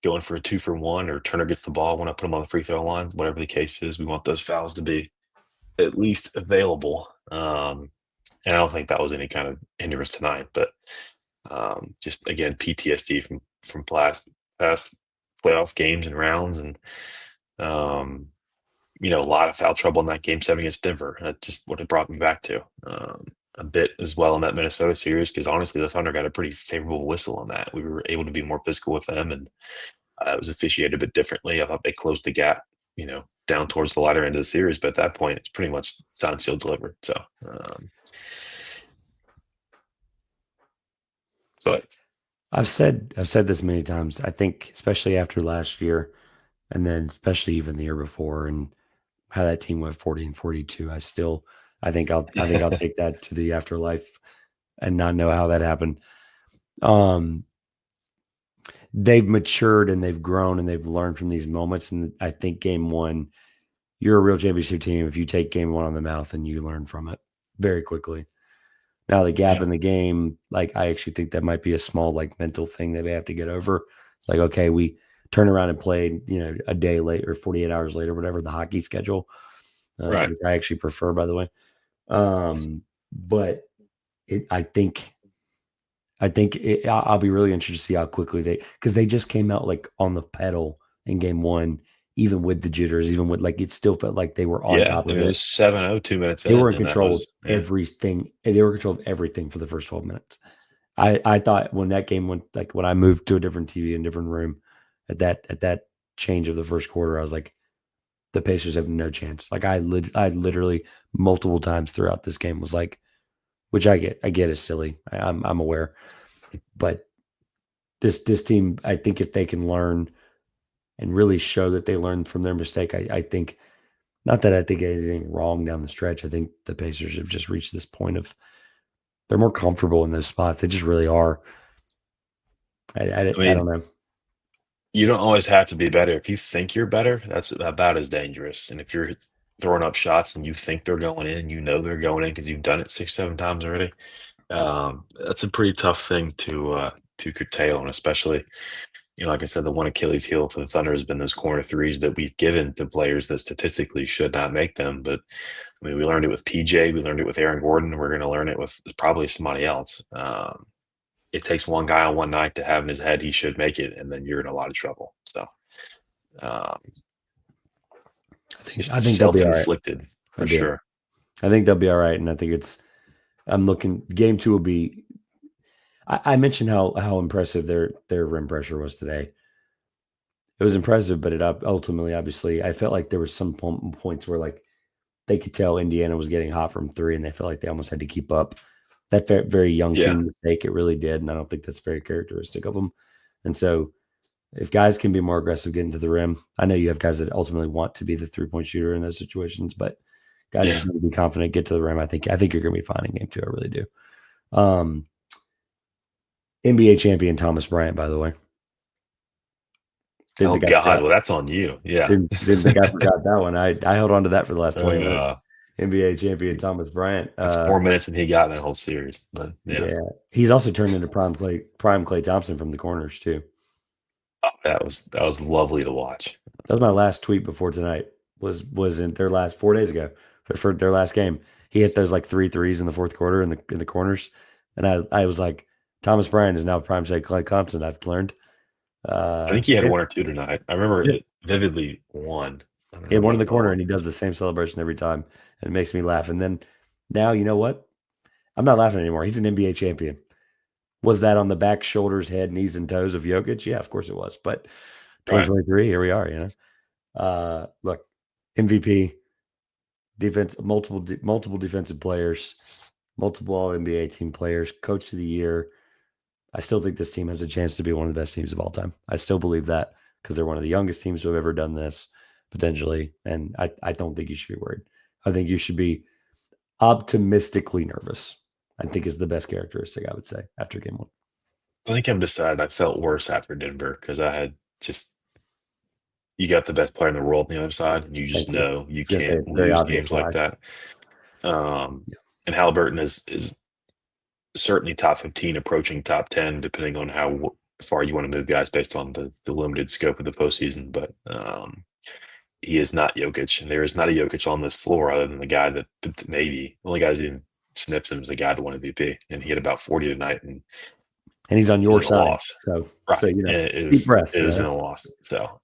going for a 2-for-1 or Turner gets the ball when I put him on the free throw line, whatever the case is, we want those fouls to be at least available. And I don't think that was any kind of hindrance tonight, but just again PTSD from past playoff games and rounds, and a lot of foul trouble in that game 7 against Denver. That's just what it brought me back to. A bit as well in that Minnesota series, because honestly, the Thunder got a pretty favorable whistle on that. We were able to be more physical with them, and it was officiated a bit differently. I thought they closed the gap, down towards the latter end of the series. But at that point, it's pretty much signed, sealed, delivered. So I've said this many times. I think, especially after last year, and then especially even the year before, and how that team went 40-42. I think I'll take that to the afterlife and not know how that happened. They've matured and they've grown and they've learned from these moments. And I think game 1, you're a real championship team if you take game 1 on the mouth and you learn from it very quickly. Now the gap in the game, like I actually think that might be a small like mental thing that they have to get over. It's like, okay, we turn around and play, a day late or 48 hours later, whatever the hockey schedule, right. which I actually prefer, by the way. But I think I'll be really interested to see how quickly because they just came out like on the pedal in game 1, even with the jitters, even with like it still felt like they were on top of it it. was 7-0, 2 minutes They in, were in and that control of was everything. They were in control of everything for the first 12 minutes. I thought when that game went, like when I moved to a different TV in a different room at that change of the first quarter, I was like, the Pacers have no chance. Like I literally multiple times throughout this game was like, which I get is silly. I'm aware, but this team, I think if they can learn and really show that they learned from their mistake, I think not that I think anything wrong down the stretch. I think the Pacers have just reached this point of they're more comfortable in those spots. They just really are. I don't know. You don't always have to be better. If you think you're better, that's about as dangerous. And if you're throwing up shots and you think they're going in, they're going in because you've done it 6, 7 times already. That's a pretty tough thing to curtail, and especially like I said, the one Achilles heel for the Thunder has been those corner threes that we've given to players that statistically should not make them. But I mean, we learned it with PJ, we learned it with Aaron Gordon. We're going to learn it with probably somebody else. It takes one guy on one night to have in his head he should make it, and then you're in a lot of trouble. So, um, I just think they'll be all right. self-inflicted I for do. sure. I think they'll be all right, and I think I'm looking. Game 2 will be. I mentioned how impressive their rim pressure was today. It was impressive, but it ultimately, obviously, I felt like there were some points where like they could tell Indiana was getting hot from three, and they felt like they almost had to keep up. That very young Yeah. team mistake, it really did, and I don't think that's very characteristic of them. And so, if guys can be more aggressive getting to the rim, I know you have guys that ultimately want to be the 3-point shooter in those situations, but guys Yeah. just need to be confident, get to the rim. I think you're going to be fine in game 2. I really do. NBA champion Thomas Bryant, by the way. Didn't Oh think I God. forgot. Well, that's on you. Yeah. Didn't think I forgot that one. I held on to that for the last 20 minutes. Uh, NBA champion Thomas Bryant. that's more minutes than he got in that whole series. But yeah, Yeah, he's also turned into prime Clay Thompson from the corners too. that was lovely to watch. That was my last tweet before tonight. Was in their last 4 days ago for their last game. He hit those like 3 threes in the fourth quarter in the corners, and I was like, Thomas Bryant is now prime Clay Thompson. I've learned. I think he had Yeah, one or two tonight. I remember it vividly one. I don't he know had one in about the corner, another and he does the same celebration every time, and it makes me laugh. And then now, you know what? I'm not laughing anymore. He's an NBA champion. Was that on the back, shoulders, head, knees, and toes of Jokic? Yeah, of course it was. But right. 2023, here we are. Look, MVP, defense, multiple defensive players, multiple All NBA team players, Coach of the Year. I still think this team has a chance to be one of the best teams of all time. I still believe that because they're one of the youngest teams to have ever done this potentially, and I don't think you should be worried. I think you should be optimistically nervous. I think is the best characteristic I would say after game 1. I think I'm decided. I felt worse after Denver because I had just you got the best player in the world on the other side, and you just Thank you. know you I was gonna say can't it's very lose obvious games like why. that. Yeah. And Halliburton is certainly top 15, approaching top 10, depending on how far you want to move guys based on the limited scope of the postseason. But he is not Jokic, and there is not a Jokic on this floor other than the guy that maybe the only guy who sniffs him is the guy that won MVP, and he had about 40 tonight, and And he's on it was your in a side. loss. So Right, and it deep was breath, it was in a loss. So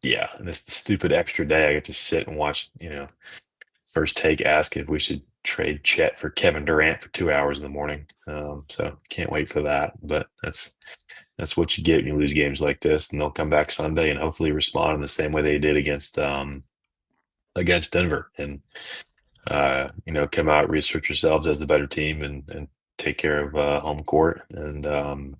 yeah, and this stupid extra day, I get to sit and watch. First Take ask if we should trade Chet for Kevin Durant for 2 hours in the morning. So can't wait for that. But that's what you get when you lose games like this, and they'll come back Sunday and hopefully respond in the same way they did against Denver, and come out, reassert yourselves as the better team, and take care of home court. And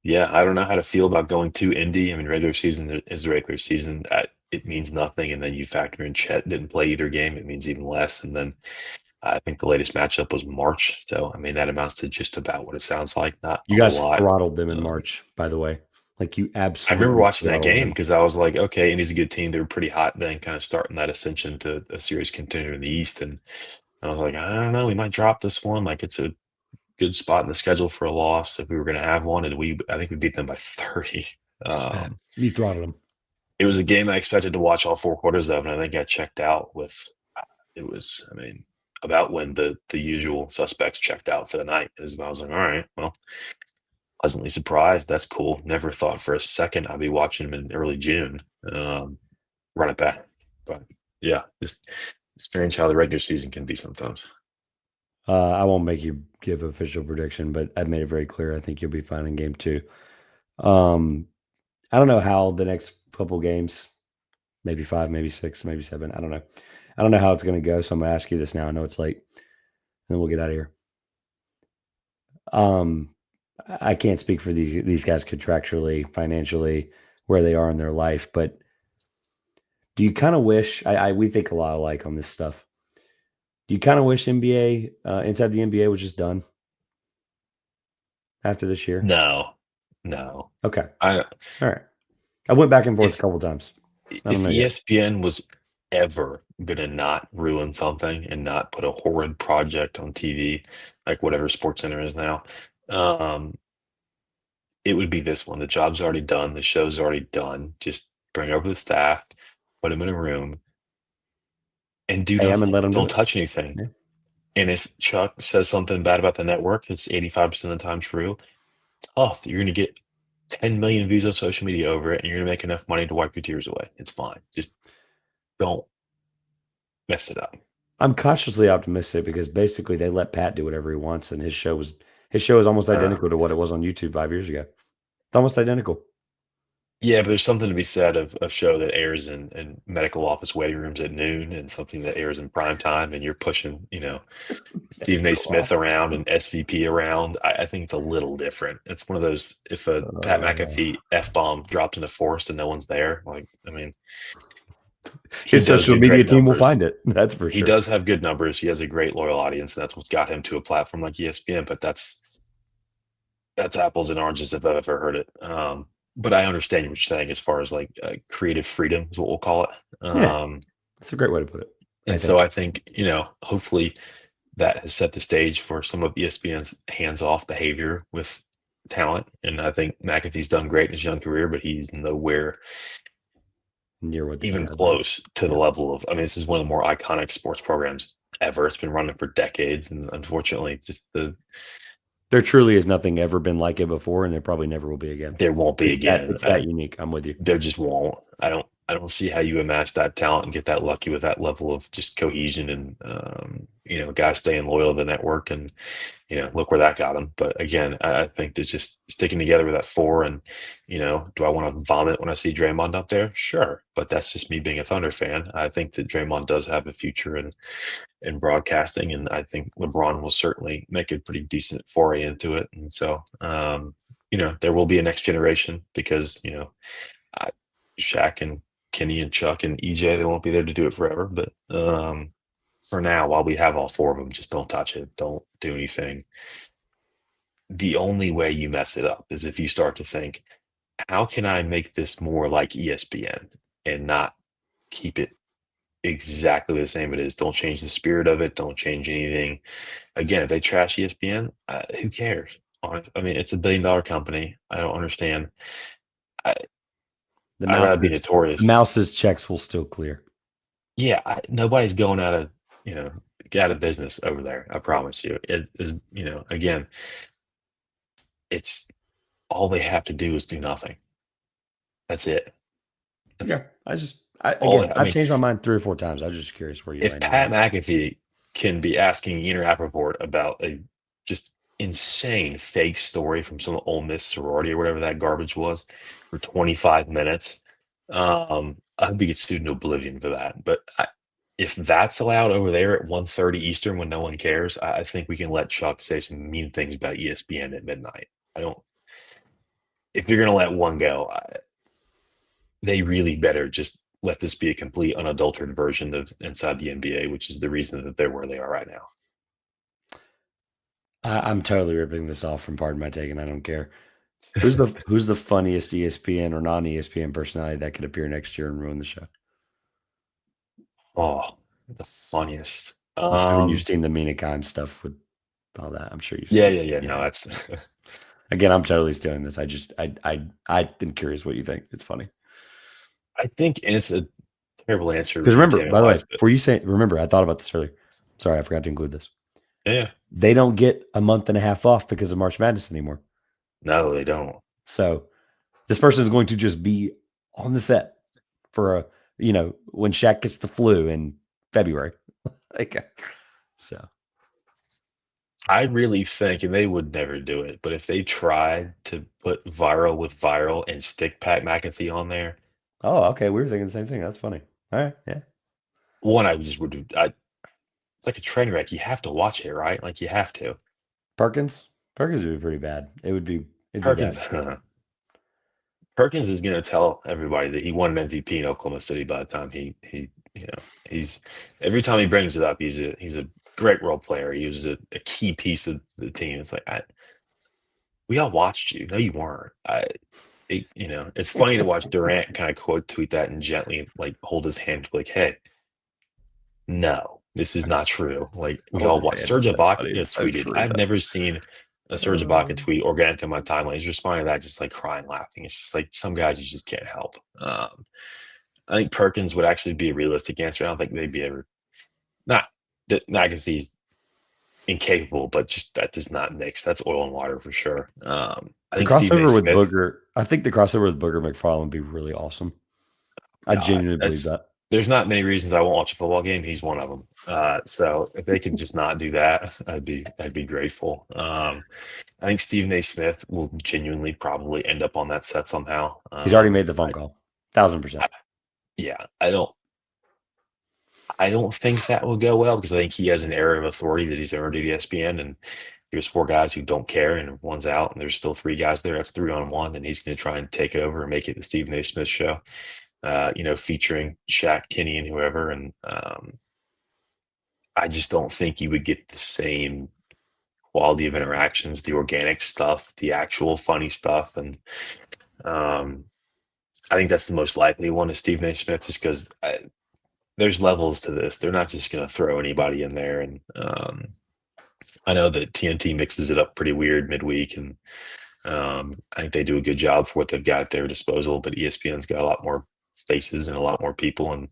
yeah, I don't know how to feel about going to Indy. I mean, regular season is the regular season. It means nothing, and then you factor in Chet didn't play either game, it means even less. And then I think the latest matchup was March, so I mean that amounts to just about what it sounds like. Not a You whole guys lot. throttled them in March, by the way. Like you I remember absolutely watching that throttled game them. because I was like, okay, Indy's a good team. They were pretty hot then, kind of starting that ascension to a series contender in the East, and I was like, I don't know, we might drop this one. Like it's a good spot in the schedule for a loss if we were going to have one, and I think we beat them by 30. That's bad. You throttled them. It was a game I expected to watch all 4 quarters of, and I think I checked out with. It was, I mean, about when the usual suspects checked out for the night. I was like, all right, well, pleasantly surprised. That's cool. Never thought for a second I'd be watching them in early June. Run it back, but yeah, it's strange how the regular season can be sometimes. I won't make you give official prediction, but I've made it very clear. I think you'll be fine in game 2. I don't know how the next couple games, maybe 5, maybe 6, maybe 7. I don't know. I don't know how it's going to go. So I'm going to ask you this now. I know it's late, and then we'll get out of here. I can't speak for these guys contractually, financially, where they are in their life, but do you kind of wish? We think a lot alike on this stuff. Do you kind of wish NBA inside the NBA was just done after this year? No, no. Okay, I all right. I went back and forth a if couple times. I don't if know yet. ESPN was ever gonna not ruin something and not put a horrid project on TV, like whatever Sports Center is now, um, it would be this one. The job's already done. The show's already done. Just bring over the staff, put them in a room, and do Pay them and nothing. let them do Don't it. touch anything. Yeah. And if Chuck says something bad about the network that's 85% of the time true, tough. You're going to get 10 million views on social media over it, and you're going to make enough money to wipe your tears away. It's fine. Just don't mess it up. I'm cautiously optimistic because basically they let Pat do whatever he wants, and his show is almost Uh, identical to what it was on YouTube 5 years ago. It's almost identical. yeah, but there's something to be said of a show that airs in medical office waiting rooms at noon and something that airs in prime time, and you're pushing, Stephen A. Smith around and SVP around. I think it's a little different. It's one of those, if a Pat Uh, McAfee F-bomb drops in the forest and no one's there, like, I mean, he his does social do media great team will numbers. find it. That's for He sure. does have good numbers. He has a great loyal audience, and that's what's got him to a platform like ESPN. But that's apples and oranges if I've ever heard it. But I understand what you're saying as far as like creative freedom is what we'll call it. Yeah, that's a great way to put it. I And think. so I think, hopefully that has set the stage for some of ESPN's hands-off behavior with talent. And I think McAfee's done great in his young career, but he's nowhere Near what these even guys are. close to the Yeah. level of, I mean, this is one of the more iconic sports programs ever. It's been running for decades. And unfortunately, just There truly has nothing ever been like it before, and there probably never will be again. there won't be again. It's that unique. I'm with you. There just won't. I don't see how you amass that talent and get that lucky with that level of just cohesion and guys staying loyal to the network and look where that got them. But again, I think that just sticking together with that four and do I want to vomit when I see Draymond up there? Sure, but that's just me being a Thunder fan. I think that Draymond does have a future in broadcasting, and I think LeBron will certainly make a pretty decent foray into it. And so, there will be a next generation because I, Shaq and Kenny and Chuck and EJ, they won't be there to do it forever. But for now, while we have all four of them, just don't touch it. Don't do anything. The only way you mess it up is if you start to think, how can I make this more like ESPN and not keep it exactly the same it is? Don't change the spirit of it. Don't change anything. Again, if they trash ESPN, who cares? I mean, it's $1 billion company. I don't understand. I, The I'd rather be notorious. mouse's checks will still clear. Yeah, nobody's going out of business over there. I promise you. It is, again, it's all they have to do is do nothing. That's it. That's Yeah, all. Again, I I've mean, changed my mind 3 or 4 times. I was just curious where you if landed on Pat it. McAfee can be asking Ian Rappaport about a just insane fake story from some Ole Miss sorority or whatever that garbage was for 25 minutes, I hope he gets sued into oblivion for that. But if that's allowed over there at 1:30 Eastern when no one cares, I think we can let Chuck say some mean things about ESPN at midnight. I don't. If you're going to let one go, they really better just let this be a complete unadulterated version of Inside the NBA, which is the reason that they're where they are right now. I'm totally ripping this off from Pardon My Take, and I don't care. Who's the funniest ESPN or non-ESPN personality that could appear next year and ruin the show? Oh, the funniest. I'm assuming you've seen the Mina Kimes stuff with all that. I'm sure you've Yeah, seen yeah, it. yeah. Yeah. No, that's Again, I'm totally stealing this. I'm curious what you think. It's funny. I think, and it's a terrible answer Because remember, entertainment by the way, wise, but before you say, remember, I thought about this earlier. Sorry, I forgot to include this. yeah, They don't get a month and a half off because of March Madness anymore. no, they don't. So this person is going to just be on the set for when Shaq gets the flu in February. Like, so I really think, and they would never do it, but if they tried to put viral with viral and stick Pat McAfee on there, okay, we were thinking the same thing. That's funny. All right, yeah. one, I just would, it's like a train wreck. You have to watch it, right? Like you have to. Perkins would be pretty bad. It'd be Perkins, bad. Perkins is going to tell everybody that he won an MVP in Oklahoma City by the time he's every time he brings it up, he's a great role player. He was a key piece of the team. It's like we all watched you. No, you weren't. It's funny to watch Durant kind of quote tweet that and gently like hold his hand like, hey, no, this is not true. Like we Hold all his watched. hand Serge is so Ibaka funny. It's so tweeted, true I've though. never seen a Serge Ibaka tweet organic on my timeline. He's responding to that just like crying, laughing. It's just like some guys you just can't help. I think Perkins would actually be a realistic answer. I don't think they'd be ever not that Agatha's incapable, but just that does not mix. That's oil and water for sure. I The think Stephen A. crossover with Smith. Booger, I think the crossover with Booger McFarland would be really awesome. I genuinely believe that. There's not many reasons I won't watch a football game. He's one of them. So if they can just not do that, I'd be grateful. I think Stephen A. Smith will genuinely probably end up on that set somehow. He's already made the phone call, 1,000%. Yeah, I don't think that will go well because I think he has an area of authority that he's earned at ESPN, and there's 4 guys who don't care, and one's out, and there's still 3 guys there. That's 3-on-1, and he's going to try and take it over and make it the Stephen A. Smith show. Featuring Shaq, Kenny, and whoever. And I just don't think you would get the same quality of interactions, the organic stuff, the actual funny stuff. And I think that's the most likely one is Stephen A. Smith, just because there's levels to this. They're not just going to throw anybody in there. And I know that TNT mixes it up pretty weird midweek, and I think they do a good job for what they've got at their disposal, but ESPN's got a lot more faces and a lot more people, and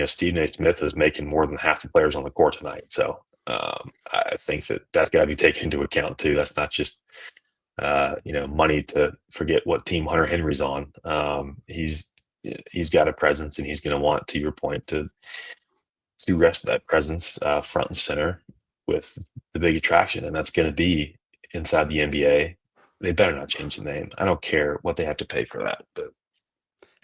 Stephen A. Smith is making more than half the players on the court tonight, so I think that's got to be taken into account too. That's not just money to forget what team Hunter Henry's on. He's got a presence, and he's going to want, to your point, to rest that presence front and center with the big attraction, and that's going to be inside the NBA. They better not change the name. I don't care what they have to pay for that. But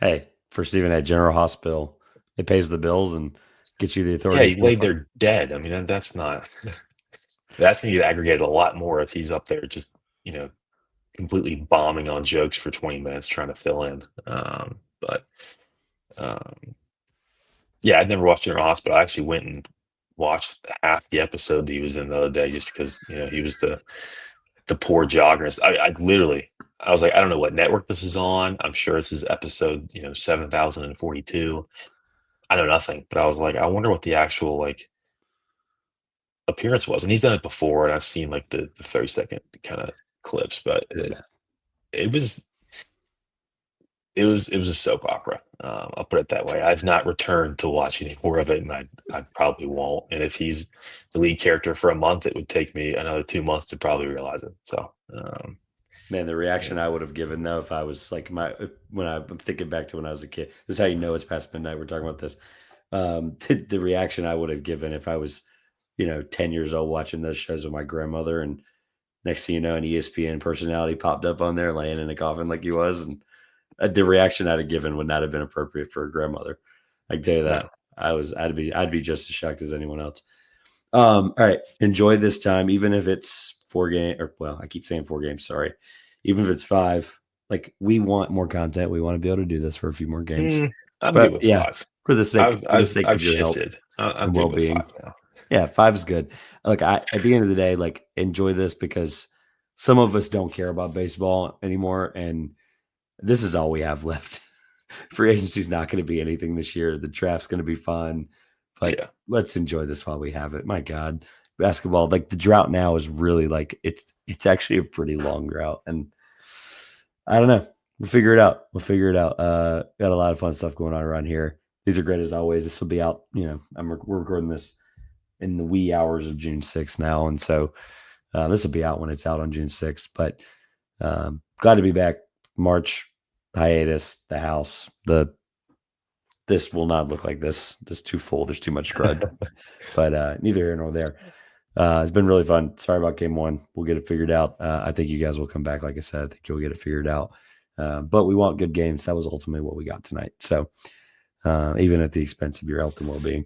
hey, for Stephen A. General Hospital, it pays the bills and gets you the authority. Yeah, he laid there dead. I mean, that's not. That's going to get aggregated a lot more if he's up there just completely bombing on jokes for 20 minutes trying to fill in. Yeah, I'd never watched General Hospital. I actually went and watched half the episode that he was in the other day, just because he was the poor joggers. I was like, I don't know what network this is on. I'm sure this is episode 7,042. I know nothing, but I was like, I wonder what the actual appearance was. And he's done it before, and I've seen the 30-second kind of clips, but it was a soap opera. I'll put it that way. I've not returned to watch any more of it, and I probably won't. And if he's the lead character for a month, it would take me another 2 months to probably realize it. So, man, the reaction I would have given though, if I was when I'm thinking back to when I was a kid, this is how it's past midnight. We're talking about this. The reaction I would have given if I was, 10 years old watching those shows with my grandmother, and next thing you know, an ESPN personality popped up on there laying in a coffin like he was, and the reaction I'd have given would not have been appropriate for a grandmother. I can tell you that. No. I'd be just as shocked as anyone else. All right, enjoy this time, even if it's 4 games, I keep saying 4 games. Sorry, even if it's 5. We want more content. We want to be able to do this for a few more games. I'm good with 5 for the sake I've of your shifted. Health I'm and good well-being. with 5 now. Yeah, 5 is good. At the end of the day, enjoy this, because some of us don't care about baseball anymore, and this is all we have left. Free agency is not going to be anything this year. The draft's going to be fun, but let's enjoy this while we have it. My God, basketball, the drought now is really it's actually a pretty long drought, and I don't know. We'll figure it out. Got a lot of fun stuff going on around here. These are great as always. This will be out. We're recording this in the wee hours of June 6th now, and so this will be out when it's out on June 6th. But glad to be back. March hiatus, the house, this will not look like this. This too full. There's too much crud. But neither here nor there. It's been really fun. Sorry about game 1. We'll get it figured out. I think you guys will come back. Like I said, I think you'll get it figured out. But we want good games. That was ultimately what we got tonight. So even at the expense of your health and well-being.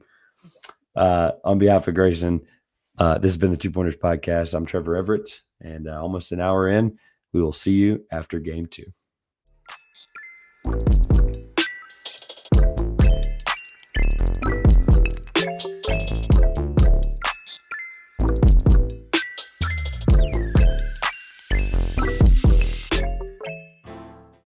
On behalf of Grayson, this has been the 2-Pointers Podcast. I'm Trevor Everett, and almost an hour in, we will see you after game 2.